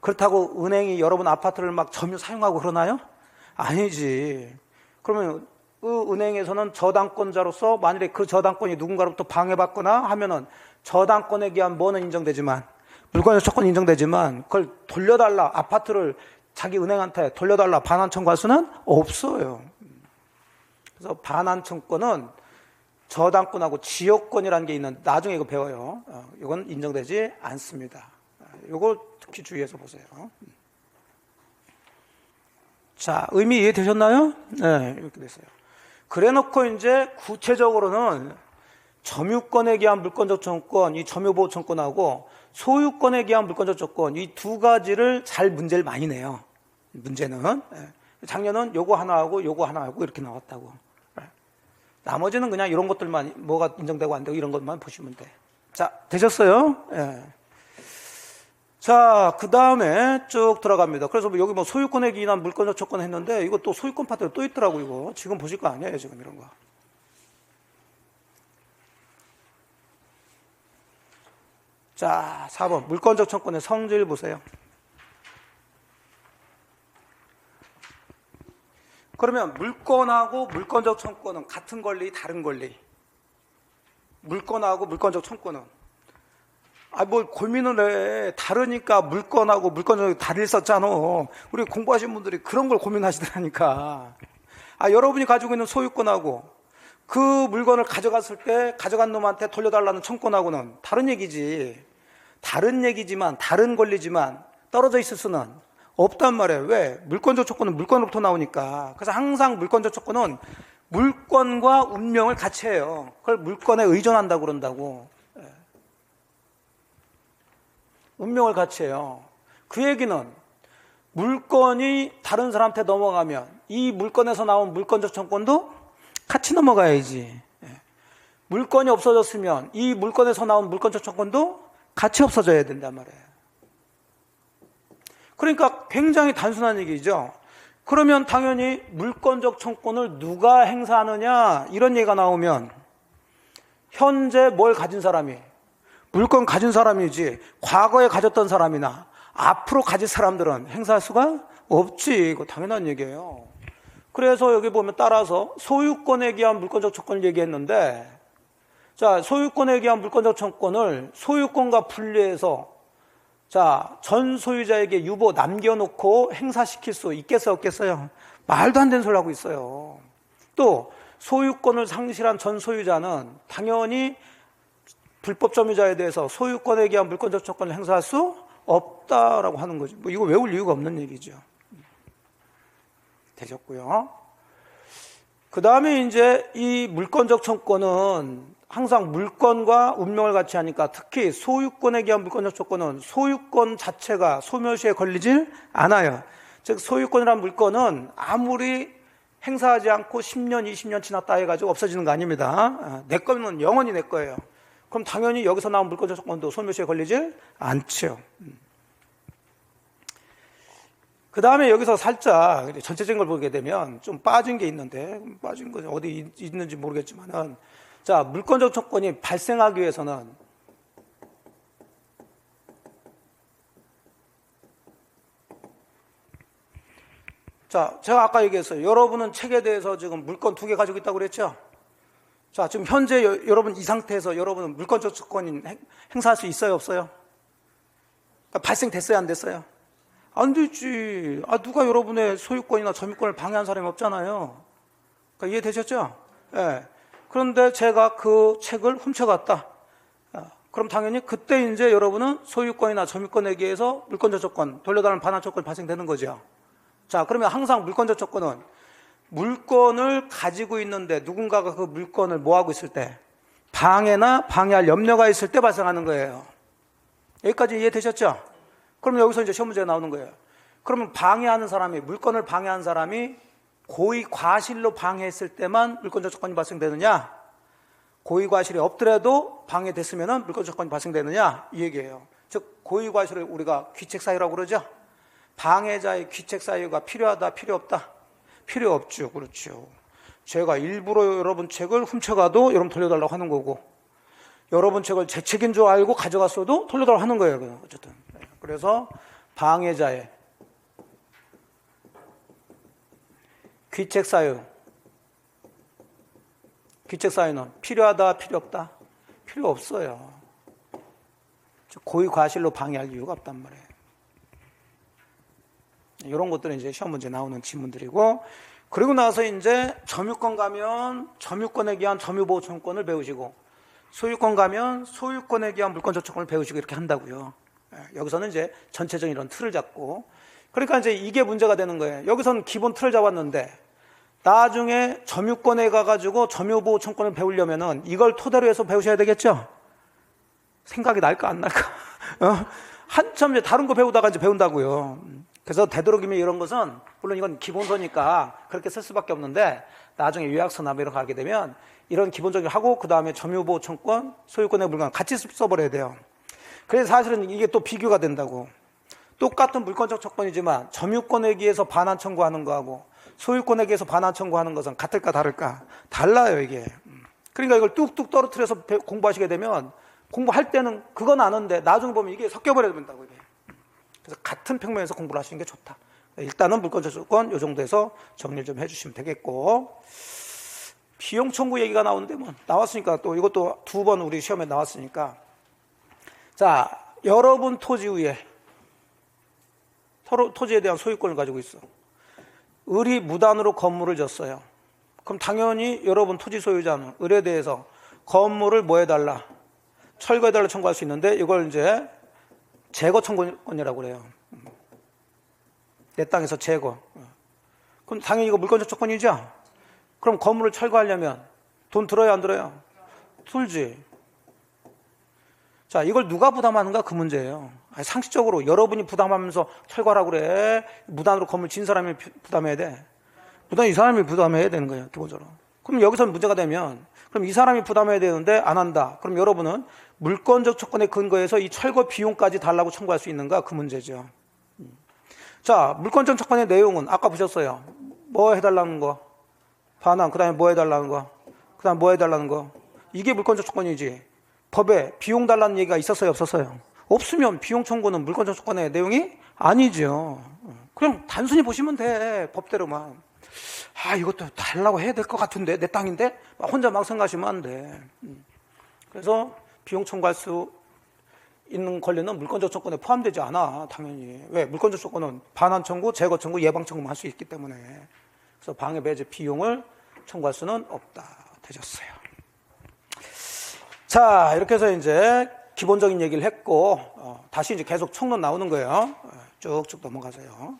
그렇다고 은행이 여러분 아파트를 막 점유 사용하고 그러나요? 아니지. 그러면 그 은행에서는 저당권자로서 만일에 그 저당권이 누군가로부터 방해받거나 하면은 저당권에 기한 뭐는 인정되지만 물권적 청권 인정되지만 그걸 돌려달라, 아파트를 자기 은행한테 돌려달라 반환 청구할 수는 없어요. 그래서 반환 청구는 저당권하고 지역권이라는 게 있는데 나중에 이거 배워요. 이건 인정되지 않습니다. 이거 특히 주의해서 보세요. 자, 의미 이해되셨나요? 네, 이렇게 됐어요. 그래 놓고 이제 구체적으로는 점유권에 기한 물권적 청권, 이 점유보호 청권하고 소유권에 기한 물권적 청권, 이 2가지를 잘 문제를 많이 내요. 문제는. 작년은 요거 하나 하고 요거 하나 하고 이렇게 나왔다고. 나머지는 그냥 이런 것들만 뭐가 인정되고 안 되고 이런 것만 보시면 돼. 자, 되셨어요? 예. 자, 그 다음에 쭉 들어갑니다. 그래서 여기 뭐 소유권에 기인한 물권적 청권 했는데 이거 또 소유권 파트가 또 있더라고. 이거 지금 보실 거 아니에요, 지금 이런 거. 자, 4번 물권적 청권의 성질 보세요. 그러면 물권하고 물권적 청권은 같은 권리, 다른 권리? 물권하고 물권적 청권은 뭘 고민을 해. 다르니까 물건하고 물건하고 다를 썼잖아. 우리 공부하신 분들이 그런 걸 고민하시더라니까. 여러분이 가지고 있는 소유권하고 그 물건을 가져갔을 때 가져간 놈한테 돌려달라는 청권하고는 다른 얘기지. 다른 얘기지만, 다른 권리지만 떨어져 있을 수는 없단 말이에요. 왜? 물권적 조건은 물건으로부터 나오니까. 그래서 항상 물권적 조건은 물건과 운명을 같이 해요. 그걸 물건에 의존한다고 그런다고. 운명을 같이 해요. 그 얘기는 물건이 다른 사람한테 넘어가면 이 물건에서 나온 물권적 청권도 같이 넘어가야지. 물건이 없어졌으면 이 물건에서 나온 물권적 청권도 같이 없어져야 된단 말이에요. 그러니까 굉장히 단순한 얘기죠. 그러면 당연히 물권적 청권을 누가 행사하느냐 이런 얘기가 나오면 현재 뭘 가진 사람이 물건 가진 사람이지 과거에 가졌던 사람이나 앞으로 가질 사람들은 행사할 수가 없지. 이거 당연한 얘기예요. 그래서 여기 보면 따라서 소유권에 기한 물권적 청권을 얘기했는데, 자, 소유권에 기한 물권적 청권을 소유권과 분리해서 전 소유자에게 유보 남겨놓고 행사시킬 수 있겠어요, 없겠어요? 말도 안 되는 소리 하고 있어요. 또 소유권을 상실한 전 소유자는 당연히 불법 점유자에 대해서 소유권에 기한 물권적 청권을 행사할 수 없다라고 하는 거죠. 이거 외울 이유가 없는 얘기죠. 되셨고요. 그 다음에 이제 이 물권적 청권은 항상 물건과 운명을 같이 하니까 특히 소유권에 기한 물권적 청권은 소유권 자체가 소멸시에 걸리질 않아요. 즉 소유권이란 물건은 아무리 행사하지 않고 10년, 20년 지났다 해가지고 없어지는 거 아닙니다. 내 거면 영원히 내 거예요. 그럼 당연히 여기서 나온 물권적 청권도 소멸시에 걸리질 않죠. 그 다음에 여기서 살짝 전체적인 걸 보게 되면 좀 빠진 게 있는데, 빠진 거 어디 있는지 모르겠지만은, 자, 물권적 청권이 발생하기 위해서는 자, 제가 아까 얘기했어요. 여러분은 책에 대해서 지금 물건 2개 가지고 있다고 그랬죠? 자, 지금 현재 여러분 이 상태에서 여러분은 물권적 청권이 행사할 수 있어요, 없어요? 그러니까 발생됐어요, 안 됐어요? 안 되지. 누가 여러분의 소유권이나 점유권을 방해한 사람이 없잖아요. 그러니까 이해되셨죠? 예. 그런데 제가 그 책을 훔쳐갔다. 그럼 당연히 그때 이제 여러분은 소유권이나 점유권에 의해서 물권적 조건, 돌려달라는 반환 조건이 발생되는 거죠. 자, 그러면 항상 물권적 조건은 물건을 가지고 있는데 누군가가 그 물건을 뭐하고 있을 때, 방해나 방해할 염려가 있을 때 발생하는 거예요. 여기까지 이해되셨죠? 그러면 여기서 이제 시험 문제가 나오는 거예요. 그러면 방해하는 사람이, 물건을 방해한 사람이 고의 과실로 방해했을 때만 물권적 조건이 발생되느냐, 고의 과실이 없더라도 방해됐으면 물권적 조건이 발생되느냐, 이 얘기예요. 즉 고의 과실을 우리가 귀책 사유라고 그러죠. 방해자의 귀책 사유가 필요하다, 필요 없다? 필요 없죠. 그렇죠. 제가 일부러 여러분 책을 훔쳐가도 여러분 돌려달라고 하는 거고, 여러분 책을 제 책인 줄 알고 가져갔어도 돌려달라고 하는 거예요. 어쨌든. 그래서 방해자의 귀책 사유, 귀책 사유는 필요하다, 필요 없다? 필요 없어요. 고의 과실로 방해할 이유가 없단 말이에요. 이런 것들은 이제 시험 문제 나오는 지문들이고, 그리고 나서 이제 점유권 가면 점유권에 기한 점유보호 청권을 배우시고, 소유권 가면 소유권에 기한 물권적 청권을 배우시고 이렇게 한다고요. 여기서는 이제 전체적인 이런 틀을 잡고, 그러니까 이제 이게 문제가 되는 거예요. 여기서는 기본 틀을 잡았는데 나중에 점유권에 가가지고 점유보호 청권을 배우려면은 이걸 토대로 해서 배우셔야 되겠죠? 생각이 날까 안 날까? 한참 이제 다른 거 배우다가 이제 배운다고요. 그래서 되도록이면 이런 것은, 물론 이건 기본서니까 그렇게 쓸 수밖에 없는데, 나중에 요약서나 이런 거 가게 되면 이런 기본적인 하고, 그 다음에 점유보호 청권, 소유권의 물건 같이 써버려야 돼요. 그래서 사실은 이게 또 비교가 된다고. 똑같은 물권적 청권이지만 점유권에 의해서 반환 청구하는 거하고 소유권에 의해서 반환 청구하는 것은 같을까 다를까? 달라요, 이게. 그러니까 이걸 뚝뚝 떨어뜨려서 공부하시게 되면, 공부할 때는 그건 아는데 나중에 보면 이게 섞여버려야 된다고, 이게. 그래서 같은 평면에서 공부를 하시는 게 좋다. 일단은 물권적 청권 이 정도에서 정리를 좀 해주시면 되겠고, 비용 청구 얘기가 나오는데 뭐 나왔으니까 또 이것도 2번 우리 시험에 나왔으니까, 자, 여러분 토지 위에 서로 토지에 대한 소유권을 가지고 있어. 을이 무단으로 건물을 졌어요. 그럼 당연히 여러분 토지 소유자는 을에 대해서 건물을 뭐 해달라? 철거해달라 청구할 수 있는데 이걸 이제 제거 청구권이라고 그래요. 내 땅에서 제거. 그럼 당연히 이거 물권적 조건이죠? 그럼 건물을 철거하려면 돈 들어야 안 들어요? 들지. 자, 이걸 누가 부담하는가 그 문제예요. 아니, 상식적으로 여러분이 부담하면서 철거하라고 그래. 무단으로 건물 진 사람이 부담해야 돼. 무단 이 사람이 부담해야 되는 거예요, 기본적으로. 그럼 여기서 문제가 되면 그럼 이 사람이 부담해야 되는데 안 한다. 그럼 여러분은 물권적 조건에 근거해서 이 철거 비용까지 달라고 청구할 수 있는가 그 문제죠. 자, 물권적 조건의 내용은 아까 보셨어요. 뭐 해달라는 거? 반환, 그 다음에 뭐 해달라는 거? 그 다음에 뭐 해달라는 거? 이게 물권적 조건이지. 법에 비용 달라는 얘기가 있었어요, 없었어요? 없으면 비용 청구는 물권적 조건의 내용이 아니죠. 그냥 단순히 보시면 돼, 법대로만. 아, 이것도 달라고 해야 될 것 같은데, 내 땅인데? 혼자 막 생각하시면 안 돼. 그래서 비용 청구할 수 있는 권리는 물권적 조건에 포함되지 않아, 당연히. 왜? 물권적 조건은 반환 청구, 제거 청구, 예방 청구만 할 수 있기 때문에. 그래서 방해 배제 비용을 청구할 수는 없다. 되셨어요. 자, 이렇게 해서 이제 기본적인 얘기를 했고, 다시 이제 계속 총론 나오는 거예요. 쭉쭉 넘어가세요.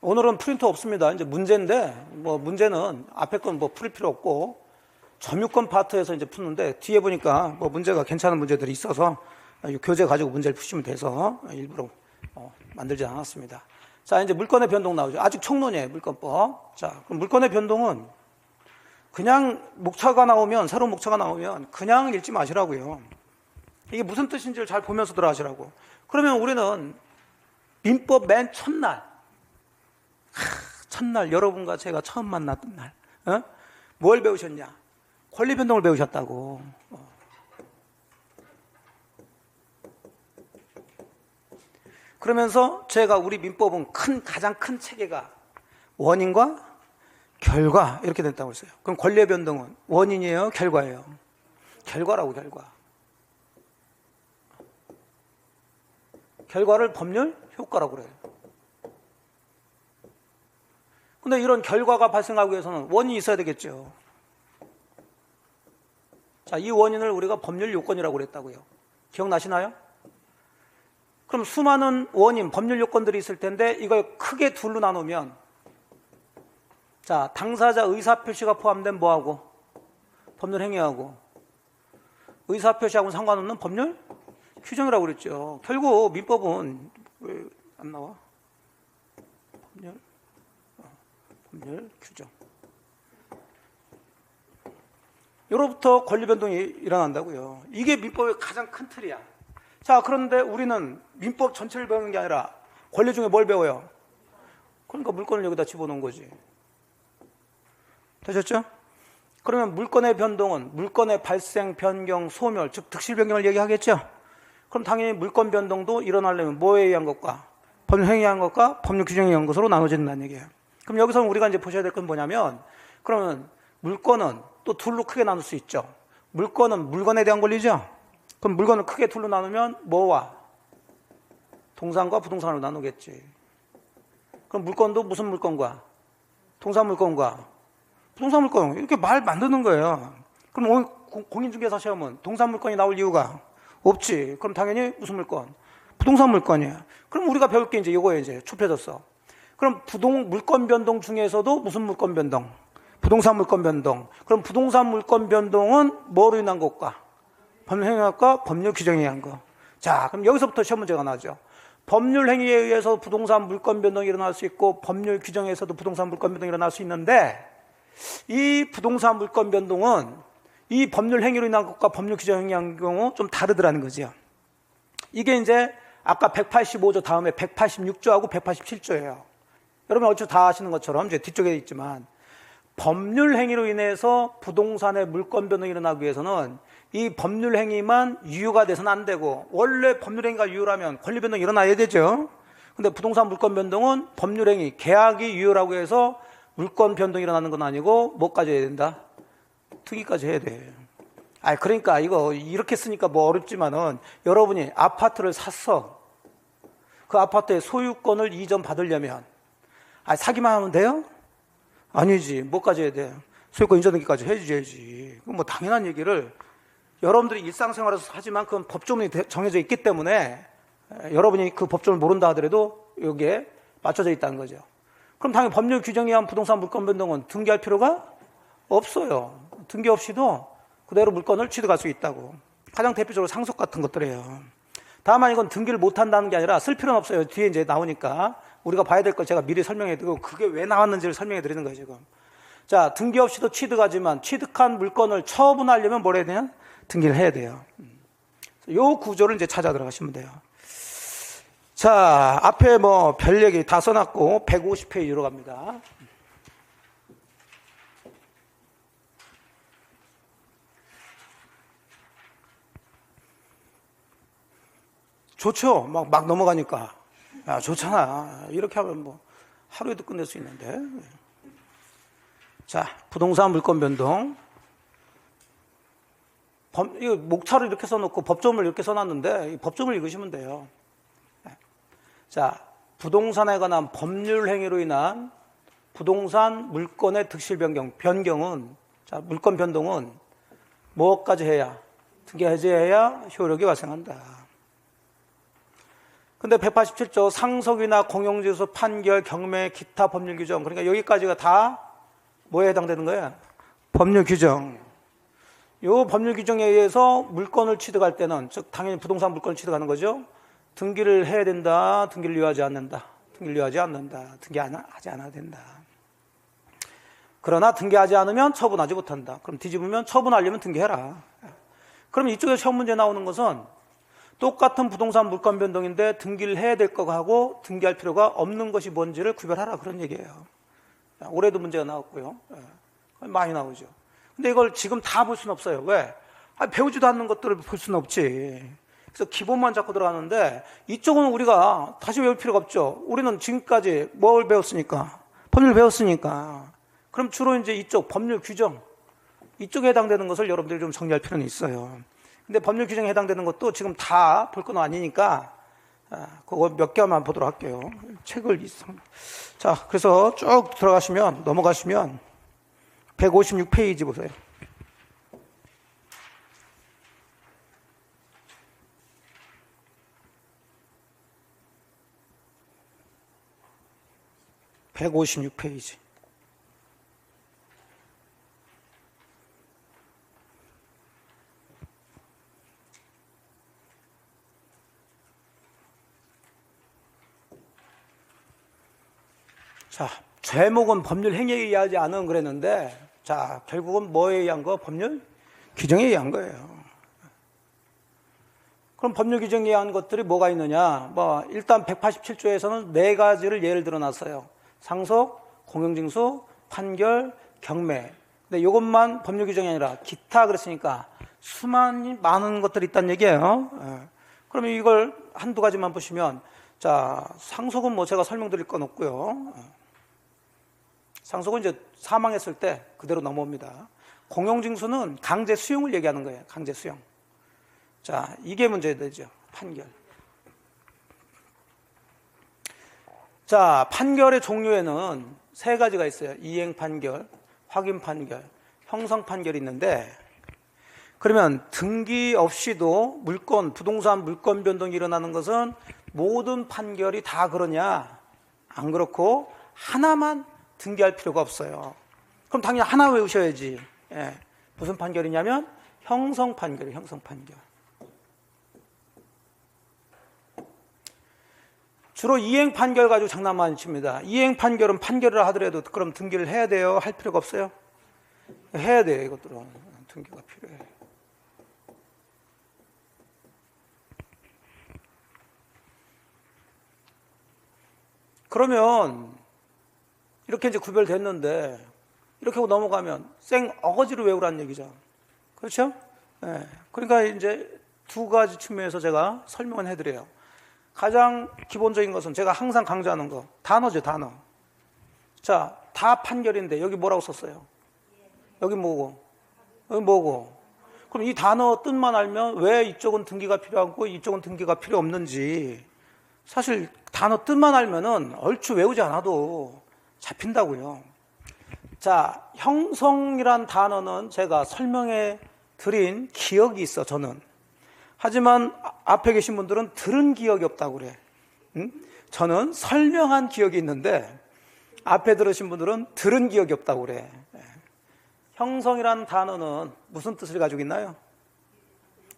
오늘은 프린터 없습니다. 이제 문제인데, 뭐 문제는 앞에 건 뭐 풀 필요 없고, 점유권 파트에서 이제 푸는데, 뒤에 보니까 뭐 문제가 괜찮은 문제들이 있어서, 교재 가지고 문제를 푸시면 돼서 일부러 만들지 않았습니다. 자, 이제 물권의 변동 나오죠. 아직 총론이에요, 물권법. 자, 그럼 물권의 변동은 그냥 목차가 나오면, 새로운 목차가 나오면 그냥 읽지 마시라고요. 이게 무슨 뜻인지를 잘 보면서 들어가시라고. 그러면 우리는 민법 맨 첫날, 첫날 여러분과 제가 처음 만났던 날, 뭘 배우셨냐? 권리 변동을 배우셨다고. 그러면서 제가 우리 민법은 가장 큰 체계가 원인과 결과 이렇게 됐다고 했어요. 그럼 권리의 변동은 원인이에요, 결과예요? 결과라고, 결과. 결과를 법률 효과라고 그래요. 근데 이런 결과가 발생하기 위해서는 원인이 있어야 되겠죠. 자, 이 원인을 우리가 법률 요건이라고 그랬다고요. 기억나시나요? 그럼 수많은 원인, 법률 요건들이 있을 텐데 이걸 크게 둘로 나누면, 자, 당사자 의사표시가 포함된 뭐하고? 법률 행위하고. 의사표시하고는 상관없는 법률 규정이라고 그랬죠. 결국 민법은 왜 안 나와? 법률 규정. 여로부터 권리 변동이 일어난다고요. 이게 민법의 가장 큰 틀이야. 자, 그런데 우리는 민법 전체를 배우는 게 아니라 권리 중에 뭘 배워요? 그러니까 물권을 여기다 집어넣은 거지. 되셨죠? 그러면 물권의 변동은 물권의 발생, 변경, 소멸, 즉 득실 변경을 얘기하겠죠? 그럼 당연히 물권 변동도 일어나려면 뭐에 의한 것과 법률 행위에 의한 것과 법률 규정에 의한 것으로 나눠진다는 얘기예요. 그럼 여기서 우리가 이제 보셔야 될 건 뭐냐면, 그러면 물권은 또 둘로 크게 나눌 수 있죠. 물권은 물건에 대한 권리죠. 그럼 물건을 크게 둘로 나누면 뭐와? 동산과 부동산으로 나누겠지. 그럼 물건도 무슨 물건과? 동산 물건과 부동산 물건, 이렇게 말 만드는 거예요. 그럼 오늘 공인중개사 시험은 동산 물건이 나올 이유가 없지. 그럼 당연히 무슨 물건? 부동산 물건이야. 그럼 우리가 배울 게 이제 이거에 이제 좁혀졌어. 그럼 물권 변동 중에서도 무슨 물권 변동? 부동산 물권 변동. 그럼 부동산 물권 변동은 뭐로 인한 것과? 법률 행위과 법률 규정에 의한 거. 자, 그럼 여기서부터 시험 문제가 나죠. 법률 행위에 의해서 부동산 물권 변동이 일어날 수 있고 법률 규정에서도 부동산 물권 변동이 일어날 수 있는데, 이 부동산 물권 변동은 이 법률 행위로 인한 것과 법률 규정에 의한 경우 좀 다르더라는 거죠. 이게 이제 아까 185조 다음에 186조하고 187조예요. 여러분 어차피 다 아시는 것처럼 이제 뒤쪽에 있지만, 법률 행위로 인해서 부동산의 물권 변동이 일어나기 위해서는 이 법률 행위만 유효가 돼서는 안 되고, 원래 법률 행위가 유효라면 권리 변동이 일어나야 되죠. 근데 부동산 물권 변동은 법률 행위, 계약이 유효라고 해서 물권 변동이 일어나는 건 아니고 뭐까지 해야 된다? 특이까지 해야 돼. 그러니까 이거 이렇게 쓰니까 뭐 어렵지만은 여러분이 아파트를 샀어. 그 아파트의 소유권을 이전 받으려면 사기만 하면 돼요? 아니지. 뭐까지 해야 돼? 소유권 이전하기까지 해줘야지. 그건 뭐 당연한 얘기를 여러분들이 일상생활에서 하지만 그건 법조문이 정해져 있기 때문에 여러분이 그 법조문을 모른다 하더라도 여기에 맞춰져 있다는 거죠. 그럼 당연히 법률 규정에 의한 부동산 물권 변동은 등기할 필요가 없어요. 등기 없이도 그대로 물건을 취득할 수 있다고. 가장 대표적으로 상속 같은 것들이에요. 다만 이건 등기를 못 한다는 게 아니라 쓸 필요는 없어요. 뒤에 이제 나오니까 우리가 봐야 될 걸 제가 미리 설명해 드리고 그게 왜 나왔는지를 설명해 드리는 거예요, 지금. 자, 등기 없이도 취득하지만 취득한 물건을 처분하려면 뭘 해야 되냐? 등기를 해야 돼요. 요 구조를 이제 찾아 들어가시면 돼요. 자, 앞에 뭐 별 얘기 다 써놨고 150페이지로 갑니다. 좋죠? 막 넘어가니까. 좋잖아. 이렇게 하면 뭐 하루에도 끝낼 수 있는데. 자, 부동산 물권 변동. 이거 목차를 이렇게 써놓고 법조문을 이렇게 써놨는데 이 법조문을 읽으시면 돼요. 자, 부동산에 관한 법률 행위로 인한 부동산 물권의 득실 변경은 자, 물권 변동은 뭐까지 해야 등기 해제해야 효력이 발생한다. 근데 187조 상속이나 공용지수 판결 경매 기타 법률 규정 그러니까 여기까지가 다 뭐에 해당되는 거야? 법률 규정. 요 법률 규정에 의해서 물건을 취득할 때는 즉 당연히 부동산 물건을 취득하는 거죠. 등기를 해야 된다. 등기를 유하지 않는다. 등기를 유하지 않는다. 등기하지 않아야 된다. 그러나 등기하지 않으면 처분하지 못한다. 그럼 뒤집으면 처분하려면 등기해라. 그럼 이쪽에 처음 문제 나오는 것은 똑같은 부동산 물권 변동인데 등기를 해야 될 거하고 등기할 필요가 없는 것이 뭔지를 구별하라 그런 얘기예요. 올해도 문제가 나왔고요. 많이 나오죠. 근데 이걸 지금 다 볼 수는 없어요. 왜? 배우지도 않는 것들을 볼 수는 없지. 그래서 기본만 잡고 들어가는데 이쪽은 우리가 다시 배울 필요가 없죠. 우리는 지금까지 뭘 배웠으니까? 법률 배웠으니까. 그럼 주로 이제 이쪽 법률 규정 이쪽에 해당되는 것을 여러분들이 좀 정리할 필요는 있어요. 근데 법률 규정에 해당되는 것도 지금 다 볼 건 아니니까 그거 몇 개만 보도록 할게요. 책을 자, 그래서 쭉 들어가시면 넘어가시면 156페이지 보세요. (156페이지) 자, 제목은 법률 행위에 의하지 않은 그랬는데 자, 결국은 뭐에 의한 거? 법률 규정에 의한 거예요. 그럼 법률 규정에 의한 것들이 뭐가 있느냐? 일단 187조에서는 네 가지를 예를 들어 놨어요. 상속, 공용징수, 판결, 경매. 근데 이것만 법률 규정이 아니라 기타 그랬으니까 많은 것들이 있다는 얘기예요. 그러면 이걸 한두 가지만 보시면 자, 상속은 뭐 제가 설명드릴 건 없고요. 상속은 이제 사망했을 때 그대로 넘어옵니다. 공용징수는 강제 수용을 얘기하는 거예요. 강제 수용. 자, 이게 문제되죠. 판결. 자, 판결의 종류에는 세 가지가 있어요. 이행 판결, 확인 판결, 형성 판결이 있는데 그러면 등기 없이도 부동산 물권 변동이 일어나는 것은 모든 판결이 다 그러냐? 안 그렇고 하나만 등기할 필요가 없어요. 그럼 당연히 하나 외우셔야지. 무슨 판결이냐면 형성 판결이에요. 형성 판결. 주로 이행 판결 가지고 장난 많이 칩니다. 이행 판결은 판결을 하더라도 그럼 등기를 해야 돼요? 할 필요가 없어요? 해야 돼요. 이것들은 등기가 필요해요. 그러면 이렇게 이제 구별됐는데 이렇게 하고 넘어가면 어거지로 외우라는 얘기죠. 그렇죠? 그러니까 이제 두 가지 측면에서 제가 설명을 해드려요. 가장 기본적인 것은 제가 항상 강조하는 거 단어죠. 단어. 자, 다 판결인데 여기 뭐라고 썼어요? 여기 뭐고? 여기 뭐고? 그럼 그럼 이 단어 뜻만 알면 왜 이쪽은 등기가 필요하고 이쪽은 등기가 필요 없는지 사실 단어 뜻만 알면은 얼추 외우지 않아도 잡힌다고요. 자, 형성이란 단어는 제가 설명해 드린 기억이 있어, 저는. 하지만 앞에 계신 분들은 들은 기억이 없다고 그래. 응? 저는 설명한 기억이 있는데 앞에 들으신 분들은 들은 기억이 없다고 그래. 형성이란 단어는 무슨 뜻을 가지고 있나요?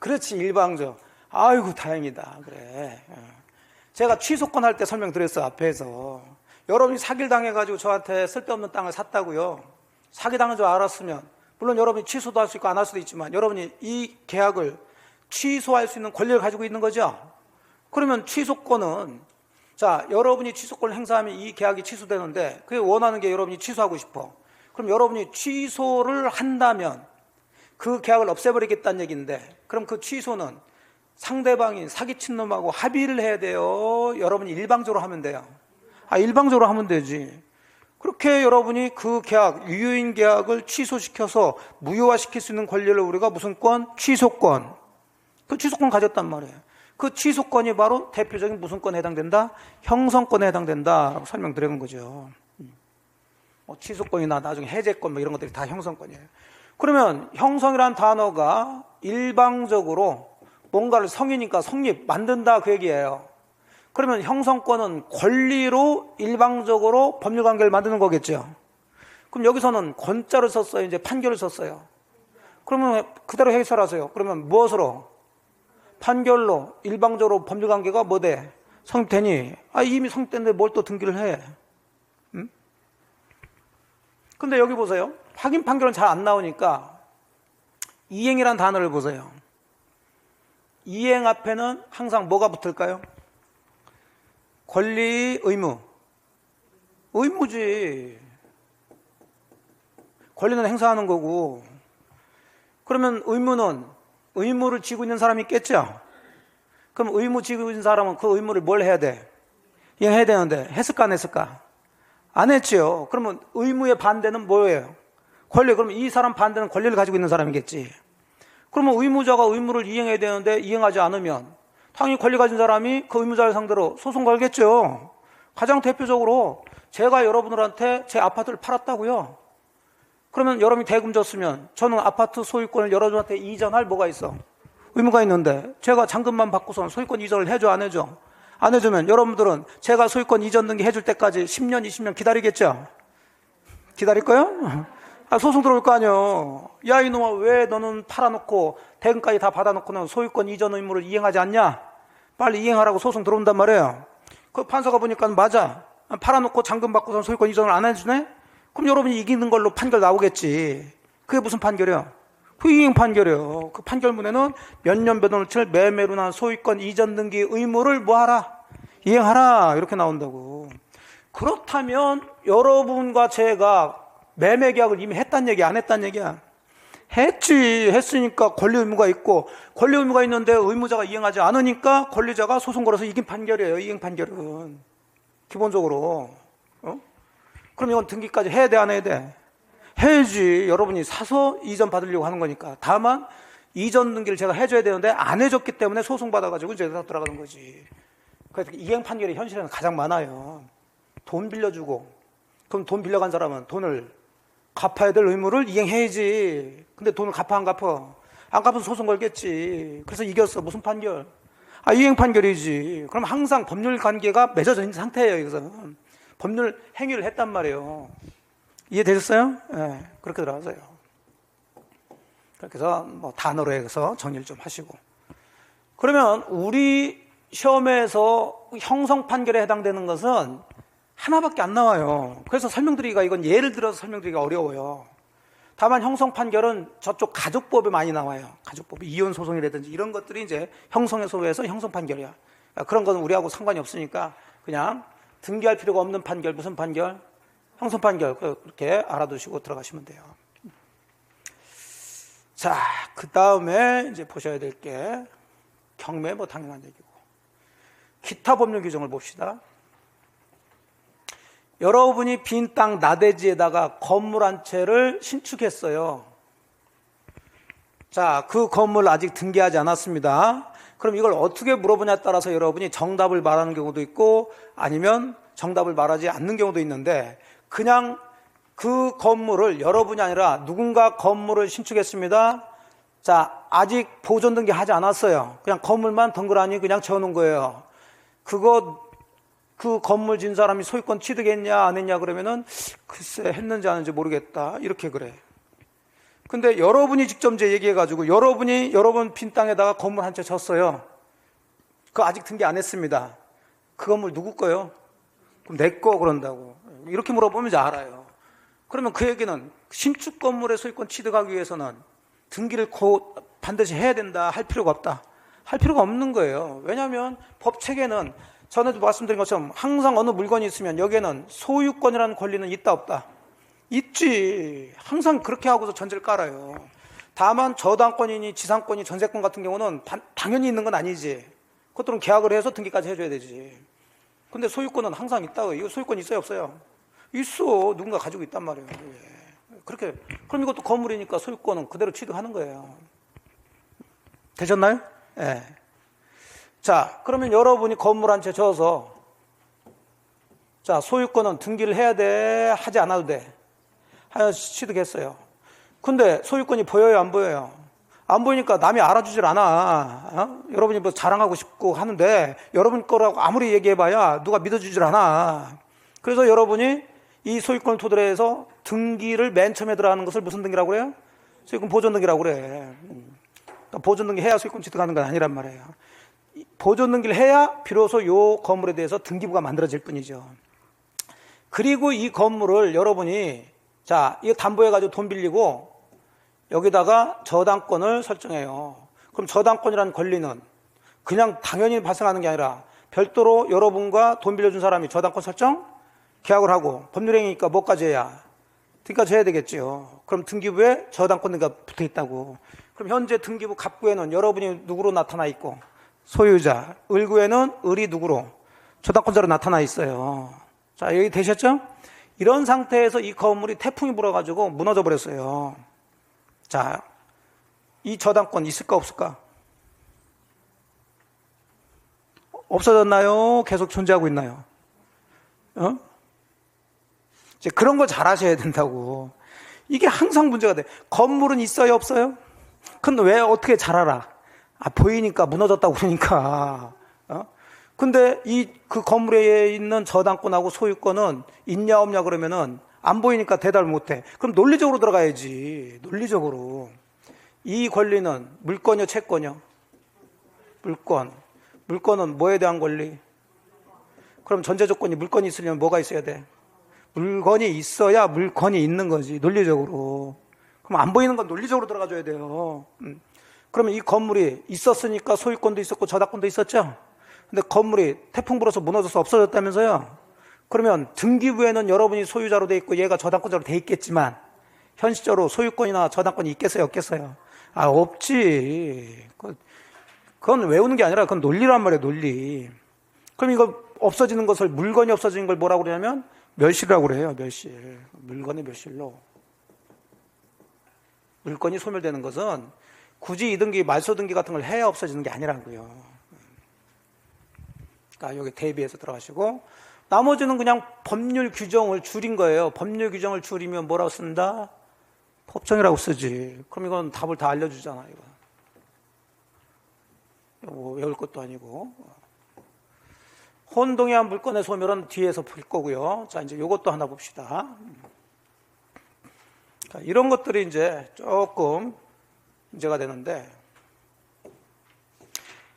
그렇지, 일방적. 아이고, 다행이다. 그래. 제가 취소권 할 때 설명드렸어, 앞에서. 여러분이 사기를 당해가지고 저한테 쓸데없는 땅을 샀다고요. 사기당한 줄 알았으면, 물론 여러분이 취소도 할 수 있고 안 할 수도 있지만, 여러분이 이 계약을 취소할 수 있는 권리를 가지고 있는 거죠. 그러면 취소권은, 자, 여러분이 취소권을 행사하면 이 계약이 취소되는데, 그게 원하는 게 여러분이 취소하고 싶어. 그럼 여러분이 취소를 한다면 그 계약을 없애버리겠다는 얘기인데, 그럼 그 취소는 상대방인 사기친 놈하고 합의를 해야 돼요? 여러분이 일방적으로 하면 돼요? 일방적으로 하면 되지. 그렇게 여러분이 그 계약, 유효인 계약을 취소시켜서 무효화시킬 수 있는 권리를 우리가 무슨 권? 취소권. 그 취소권 가졌단 말이에요. 그 취소권이 바로 대표적인 무슨 권에 해당된다? 형성권에 해당된다 라고 설명드리는 거죠. 취소권이나 나중에 해제권 뭐 이런 것들이 다 형성권이에요. 그러면 형성이라는 단어가 일방적으로 뭔가를 성이니까 성립, 만든다 그 얘기예요. 그러면 형성권은 권리로 일방적으로 법률관계를 만드는 거겠죠. 그럼 여기서는 권자를 썼어요, 이제 판결을 썼어요. 그러면 그대로 해설하세요. 그러면 무엇으로? 판결로 일방적으로 법률관계가 뭐 돼? 성립되니? 이미 성립됐는데 뭘 또 등기를 해? 근데 여기 보세요. 확인 판결은 잘 안 나오니까 이행이란 단어를 보세요. 이행 앞에는 항상 뭐가 붙을까요? 권리, 의무. 의무지. 권리는 행사하는 거고. 그러면 의무는 의무를 지고 있는 사람이 있겠죠? 그럼 의무 지고 있는 사람은 그 의무를 뭘 해야 돼? 이행해야 되는데 했을까 안 했을까? 안 했죠. 그러면 의무의 반대는 뭐예요? 권리. 그러면 이 사람 반대는 권리를 가지고 있는 사람이겠지. 그러면 의무자가 의무를 이행해야 되는데 이행하지 않으면 당연히 권리 가진 사람이 그 의무자를 상대로 소송 걸겠죠. 가장 대표적으로 제가 여러분들한테 제 아파트를 팔았다고요. 그러면 여러분이 대금 줬으면 저는 아파트 소유권을 여러분한테 이전할 뭐가 있어? 의무가 있는데 제가 잔금만 받고선 소유권 이전을 해줘 안 해줘? 안 해주면 여러분들은 제가 소유권 이전 등기 해줄 때까지 10년, 20년 기다리겠죠? 기다릴 거요? 소송 들어올 거 아니에요. 야, 이놈아, 왜 너는 팔아놓고 대금까지 다 받아놓고는 소유권 이전 의무를 이행하지 않냐? 빨리 이행하라고 소송 들어온단 말이에요. 그 판사가 보니까 맞아. 팔아놓고 잔금 받고선 소유권 이전을 안 해주네? 그럼 여러분이 이기는 걸로 판결 나오겠지. 그게 무슨 판결이야? 그 이행 판결이에요. 그 판결문에는 몇 년 몇 원을 칠 매매로 난 소유권 이전 등기 의무를 뭐하라? 이행하라. 이렇게 나온다고. 그렇다면 여러분과 제가 매매 계약을 이미 했단 얘기, 안 했단 얘기야? 했지. 했으니까 권리 의무가 있고, 권리 의무가 있는데 의무자가 이행하지 않으니까 권리자가 소송 걸어서 이긴 판결이에요. 이행 판결은. 기본적으로. 그럼 이건 등기까지 해야 돼, 안 해야 돼? 해야지. 여러분이 사서 이전 받으려고 하는 거니까. 다만 이전 등기를 제가 해줘야 되는데 안 해줬기 때문에 소송 받아가지고 이제 돌아가는 거지. 그래서 이행 판결이 현실에는 가장 많아요. 돈 빌려주고, 그럼 돈 빌려간 사람은 돈을 갚아야 될 의무를 이행해야지. 근데 돈을 갚아 안 갚아? 안 갚아서 소송 걸겠지. 그래서 이겼어. 무슨 판결? 이행 판결이지. 그럼 항상 법률 관계가 맺어져 있는 상태예요. 여기서는 법률 행위를 했단 말이에요. 이해되셨어요? 네, 그렇게 들어가세요. 그렇게 해서 뭐 단어로 해서 정리를 좀 하시고. 그러면 우리 시험에서 형성 판결에 해당되는 것은 하나밖에 안 나와요. 그래서 설명드리기가, 이건 예를 들어서 설명드리기가 어려워요. 다만 형성 판결은 저쪽 가족법에 많이 나와요. 가족법, 이혼 소송이라든지 이런 것들이 이제 형성에 소위해서 형성 판결이야. 그런 건 우리하고 상관이 없으니까 그냥 등기할 필요가 없는 판결, 무슨 판결? 형성 판결. 그렇게 알아두시고 들어가시면 돼요. 자, 그 다음에 이제 보셔야 될 게 경매, 뭐 당연한 얘기고. 기타 법률 규정을 봅시다. 여러분이 빈 땅 나대지에다가 건물 한 채를 신축했어요. 자, 그 건물 아직 등기하지 않았습니다. 그럼 이걸 어떻게 물어보냐에 따라서 여러분이 정답을 말하는 경우도 있고 아니면 정답을 말하지 않는 경우도 있는데, 그냥 그 건물을 여러분이 아니라 누군가 건물을 신축했습니다. 자, 아직 보존 등기하지 않았어요. 그냥 건물만 덩그러니 그냥 지어놓은 거예요. 그 건물 진 사람이 소유권 취득했냐 안 했냐 그러면은 글쎄 했는지 안 했는지 모르겠다 이렇게 그래. 근데 여러분이 직접 이제 얘기해가지고 여러분 빈 땅에다가 건물 한 채 졌어요. 그거 아직 등기 안 했습니다. 그 건물 누구 거요? 그럼 내 거 그런다고. 이렇게 물어보면 이제 알아요. 그러면 그 얘기는 신축 건물의 소유권 취득하기 위해서는 등기를 반드시 해야 된다, 할 필요가 없다. 할 필요가 없는 거예요. 왜냐하면 법 체계는 전에도 말씀드린 것처럼 항상 어느 물건이 있으면 여기에는 소유권이라는 권리는 있다 없다? 있지. 항상 그렇게 하고서 전제를 깔아요. 다만 저당권이니 지상권이 전세권 같은 경우는 당연히 있는 건 아니지. 그것들은 계약을 해서 등기까지 해줘야 되지. 근데 소유권은 항상 있다. 이거 소유권 있어요 없어요? 있어. 누군가 가지고 있단 말이에요. 그렇게. 그럼 이것도 건물이니까 소유권은 그대로 취득하는 거예요. 되셨나요? 예. 네. 자, 그러면 여러분이 건물 한 채 져서, 자, 소유권은 등기를 해야 돼, 하지 않아도 돼. 하여 취득했어요. 근데 소유권이 보여요, 안 보여요? 안 보이니까 남이 알아주질 않아. 어? 여러분이 뭐 자랑하고 싶고 하는데 여러분 거라고 아무리 얘기해봐야 누가 믿어주질 않아. 그래서 여러분이 이 소유권을 토대로 해서 등기를 맨 처음에 들어가는 것을 무슨 등기라고 그래요? 소유권 보존 등기라고 그래. 그러니까 보존 등기 해야 소유권 취득하는 건 아니란 말이에요. 보존 등기를 해야 비로소 요 건물에 대해서 등기부가 만들어질 뿐이죠. 그리고 이 건물을 여러분이, 자, 이거 담보해가지고 돈 빌리고 여기다가 저당권을 설정해요. 그럼 저당권이라는 권리는 그냥 당연히 발생하는 게 아니라 별도로 여러분과 돈 빌려준 사람이 저당권 설정, 계약을 하고 법률행위니까 뭐까지 해야? 등기까지 해야 되겠죠. 그럼 등기부에 저당권 등기가 붙어 있다고. 그럼 현재 등기부 갑구에는 여러분이 누구로 나타나 있고, 소유자, 을구에는 을이 누구로? 저당권자로 나타나 있어요. 자, 여기 되셨죠? 이런 상태에서 이 건물이 태풍이 불어가지고 무너져 버렸어요. 자, 이 저당권 있을까 없을까? 없어졌나요? 계속 존재하고 있나요? 이제 그런 걸 잘 하셔야 된다고. 이게 항상 문제가 돼. 건물은 있어요, 없어요? 근데 왜 어떻게 잘 알아? 보이니까 무너졌다고 그러니까. 근데 그 건물에 있는 저당권하고 소유권은 있냐 없냐 그러면은 안 보이니까 대답을 못 해. 그럼 논리적으로 들어가야지. 논리적으로. 이 권리는 물권이요, 채권이요? 물권. 물권은 뭐에 대한 권리? 그럼 전제 조건이 물건이 있으려면 뭐가 있어야 돼? 물건이 있어야 물권이 있는 거지, 논리적으로. 그럼 안 보이는 건 논리적으로 들어가줘야 돼요. 그러면 이 건물이 있었으니까 소유권도 있었고 저당권도 있었죠? 근데 건물이 태풍 불어서 무너져서 없어졌다면서요? 그러면 등기부에는 여러분이 소유자로 돼 있고 얘가 저당권자로 돼 있겠지만 현실적으로 소유권이나 저당권이 있겠어요, 없겠어요? 없지. 그건 외우는 게 아니라 그건 논리란 말이에요, 논리. 그럼 이거 없어지는 것을, 물건이 없어지는 걸 뭐라고 그러냐면 멸실이라고 그래요, 멸실. 물건의 멸실로. 물건이 소멸되는 것은 굳이 이등기, 말소등기 같은 걸 해야 없어지는 게 아니라고요. 그러니까 여기 대비해서 들어가시고, 나머지는 그냥 법률 규정을 줄인 거예요. 법률 규정을 줄이면 뭐라고 쓴다? 법정이라고 쓰지. 그럼 이건 답을 다 알려주잖아, 이거. 뭐 외울 것도 아니고. 혼동의한 물건의 소멸은 뒤에서 볼 거고요. 자, 이제 이것도 하나 봅시다. 자, 이런 것들이 이제 조금 문제가 되는데,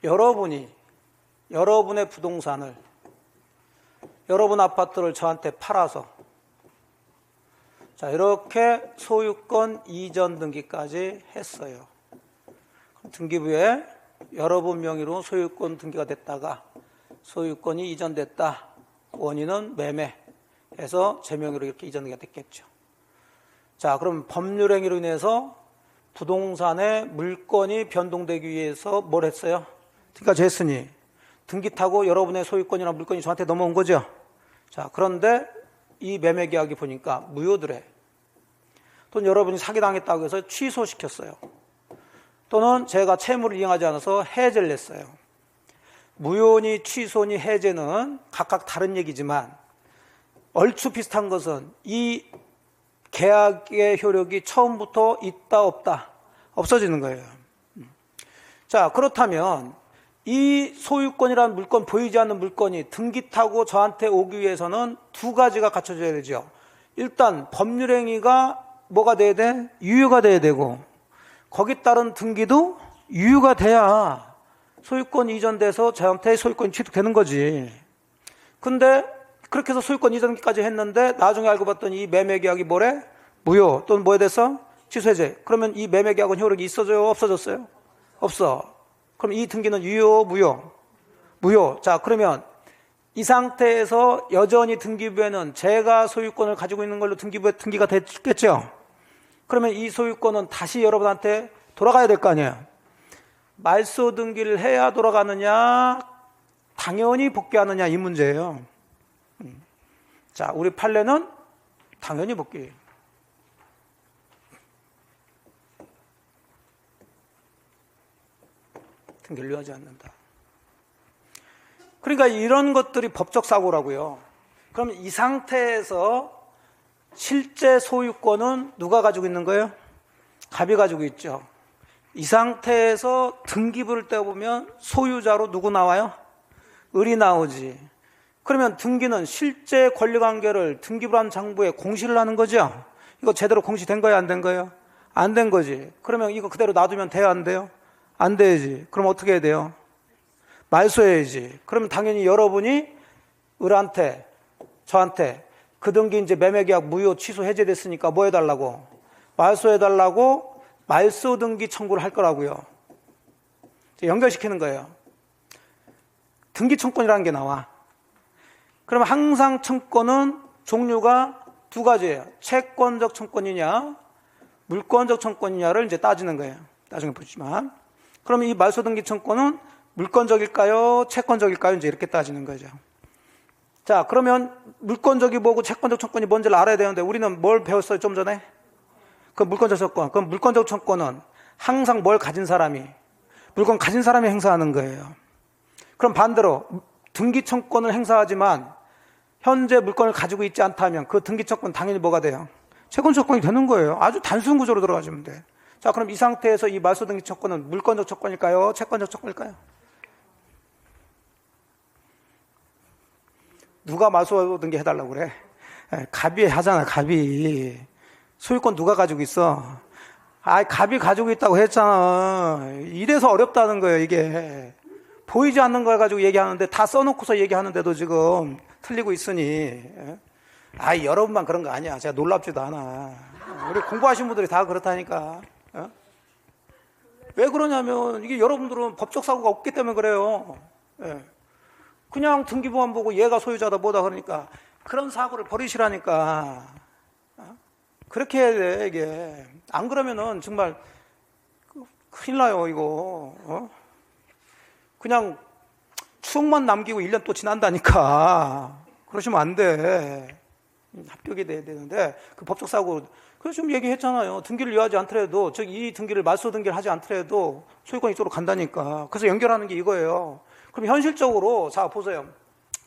여러분의 부동산을, 여러분 아파트를 저한테 팔아서, 자, 이렇게 소유권 이전 등기까지 했어요. 등기부에 여러분 명의로 소유권 등기가 됐다가 소유권이 이전됐다. 원인은 매매해서 제 명의로 이렇게 이전이 됐겠죠. 자, 그럼 법률행위로 인해서 부동산의 물건이 변동되기 위해서 뭘 했어요? 등기까지 했으니 등기 타고 여러분의 소유권이나 물건이 저한테 넘어온 거죠. 자, 그런데 이 매매계약이 보니까 무효더래. 또는 여러분이 사기당했다고 해서 취소시켰어요. 또는 제가 채무를 이행하지 않아서 해제를 냈어요. 무효니 취소니 해제는 각각 다른 얘기지만 얼추 비슷한 것은 이 계약의 효력이 처음부터 있다 없다 없어지는 거예요. 자, 그렇다면 이 소유권이라는 물건, 보이지 않는 물건이 등기 타고 저한테 오기 위해서는 두 가지가 갖춰져야 되죠. 일단 법률행위가 뭐가 돼야 돼? 유효가 돼야 되고, 거기 따른 등기도 유효가 돼야 소유권 이전돼서 저한테 소유권이 취득되는 거지. 근데 그렇게 해서 소유권 이전까지 했는데 나중에 알고 봤더니 이 매매계약이 뭐래? 무효 또는 뭐에 대해서? 취소해제. 그러면 이 매매계약은 효력이 있어져요? 없어졌어요? 없어. 그럼 이 등기는 유효, 무효? 무효. 자, 그러면 이 상태에서 여전히 등기부에는 제가 소유권을 가지고 있는 걸로 등기부에 등기가 됐겠죠? 그러면 이 소유권은 다시 여러분한테 돌아가야 될 거 아니에요? 말소 등기를 해야 돌아가느냐, 당연히 복귀하느냐, 이 문제예요. 자, 우리 판례는 당연히 복귀. 등기를 하지 않는다. 그러니까 이런 것들이 법적 사고라고요. 그럼 이 상태에서 실제 소유권은 누가 가지고 있는 거예요? 갑이 가지고 있죠. 이 상태에서 등기부를 떼어보면 소유자로 누구 나와요? 을이 나오지. 그러면 등기는 실제 권리관계를 등기부란 장부에 공시를 하는 거죠. 이거 제대로 공시된 거예요? 안 된 거예요? 안 된 거지. 그러면 이거 그대로 놔두면 돼요? 안 돼요? 안 돼야지. 그럼 어떻게 해야 돼요? 말소해야지. 그러면 당연히 여러분이 을한테, 저한테 그 등기 이제 매매계약 무효 취소 해제됐으니까 뭐 해달라고? 말소해달라고 말소 등기 청구를 할 거라고요. 연결시키는 거예요. 등기 청권이라는 게 나와. 그럼 항상 청권은 종류가 두 가지예요. 채권적 청권이냐, 물권적 청권이냐를 이제 따지는 거예요. 나중에 보시지만. 그럼 이 말소 등기 청권은 물권적일까요? 채권적일까요? 이제 이렇게 따지는 거죠. 자, 그러면 물권적이 뭐고 채권적 청권이 뭔지를 알아야 되는데 우리는 뭘 배웠어요? 좀 전에? 그 물권적 청권. 그럼 물권적 청권은 항상 뭘 가진 사람이, 물권 가진 사람이 행사하는 거예요. 그럼 반대로 등기 청권을 행사하지만 현재 물건을 가지고 있지 않다면 그 등기 청권 당연히 뭐가 돼요? 채권 청권이 되는 거예요. 아주 단순 구조로 들어가시면 돼. 자, 그럼 이 상태에서 이 말소 등기 청권은 물권적 청권일까요? 채권적 청권일까요? 누가 말소 등기 해달라고 그래? 갑이 하잖아, 갑이. 소유권 누가 가지고 있어? 갑이 가지고 있다고 했잖아. 이래서 어렵다는 거예요, 이게. 보이지 않는 걸 가지고 얘기하는데 다 써놓고서 얘기하는데도 지금 틀리고 있으니. 여러분만 그런 거 아니야. 제가 놀랍지도 않아. 우리 공부하신 분들이 다 그렇다니까. 왜 그러냐면 이게 여러분들은 법적 사고가 없기 때문에 그래요. 그냥 등기부만 보고 얘가 소유자다 뭐다 그러니까 그런 사고를 버리시라니까. 그렇게 해야 돼, 이게. 안 그러면은 정말 큰일 나요, 이거. 그냥 추억만 남기고 1년 또 지난다니까. 그러시면 안 돼. 합격이 돼야 되는데 그 법적 사고. 그래서 좀 얘기했잖아요. 등기를 이어하지 않더라도, 즉 이 등기를 말소 등기를 하지 않더라도 소유권 이쪽으로 간다니까. 그래서 연결하는 게 이거예요. 그럼 현실적으로, 자, 보세요.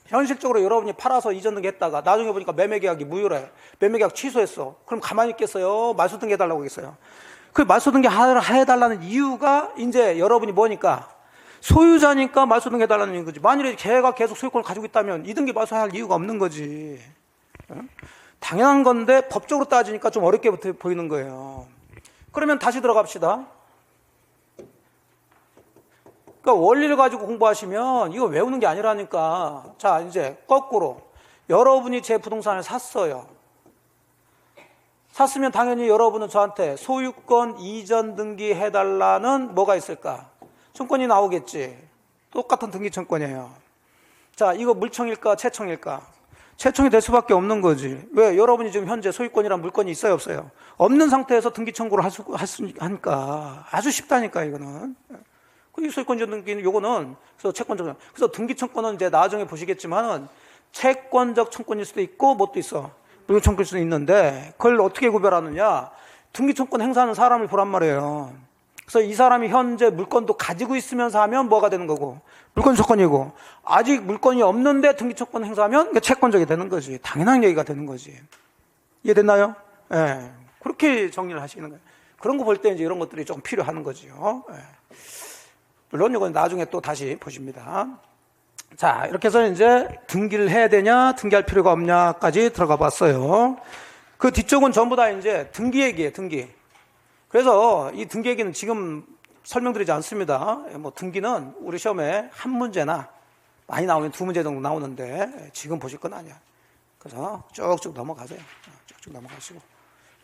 현실적으로 여러분이 팔아서 이전 등기 했다가 나중에 보니까 매매계약이 무효래. 매매계약 취소했어. 그럼 가만히 있겠어요? 말소 등기 해달라고 하겠어요? 그 말소 등기 해달라는 이유가 이제 여러분이 뭐니까? 소유자니까 말소 등기 해달라는 거지. 만일에 걔가 계속 소유권을 가지고 있다면 이 등기 말소할 이유가 없는 거지. 당연한 건데 법적으로 따지니까 좀 어렵게 보이는 거예요. 그러면 다시 들어갑시다. 그러니까 원리를 가지고 공부하시면 이거 외우는 게 아니라니까. 자, 이제 거꾸로 여러분이 제 부동산을 샀어요. 샀으면 당연히 여러분은 저한테 소유권 이전 등기 해달라는 뭐가 있을까? 청권이 나오겠지. 똑같은 등기 청권이에요. 자, 이거 물청일까 채청일까? 채청이 될 수밖에 없는 거지. 왜? 여러분이 지금 현재 소유권이란 물건이 있어요 없어요? 없는 상태에서 등기 청구를 하니까 아주 쉽다니까 이거는. 이 소유권 이전 등기는 요거는 그래서 채권적. 그래서 등기 청권은 이제 나중에 보시겠지만은 채권적 청권일 수도 있고 뭣도 있어. 물권 청권일 수도 있는데 그걸 어떻게 구별하느냐? 등기 청권 행사하는 사람을 보란 말이에요. 그래서 이 사람이 현재 물건도 가지고 있으면서 하면 뭐가 되는 거고, 물권 조건이고, 아직 물건이 없는데 등기초건 행사하면 이게 채권적이 되는 거지. 당연한 얘기가 되는 거지. 이해됐나요? 예. 그렇게 정리를 하시는 거예요. 그런 거 볼 때 이제 이런 것들이 좀 필요한 거죠. 예. 물론 이건 나중에 또 다시 보십니다. 자, 이렇게 해서 이제 등기를 해야 되냐, 등기할 필요가 없냐까지 들어가 봤어요. 그 뒤쪽은 전부 다 이제 등기 얘기예요, 등기. 그래서 이 등기 얘기는 지금 설명드리지 않습니다. 뭐 등기는 우리 시험에 한 문제나 많이 나오면 두 문제 정도 나오는데 지금 보실 건 아니야. 그래서 쭉쭉 넘어가세요. 쭉쭉 넘어가시고.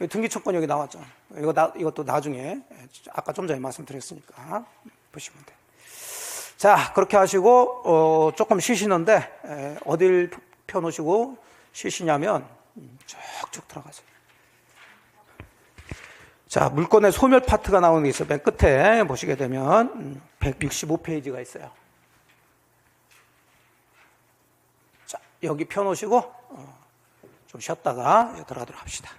등기초건 여기 나왔죠. 이것도 나중에 아까 좀 전에 말씀드렸으니까 보시면 돼요. 자, 그렇게 하시고 조금 쉬시는데 어딜 펴놓으시고 쉬시냐면 쭉쭉 들어가세요. 자, 물건의 소멸 파트가 나오는 게 있어요. 맨 끝에 보시게 되면 165페이지가 있어요. 자, 여기 펴놓으시고 좀 쉬었다가 들어가도록 합시다.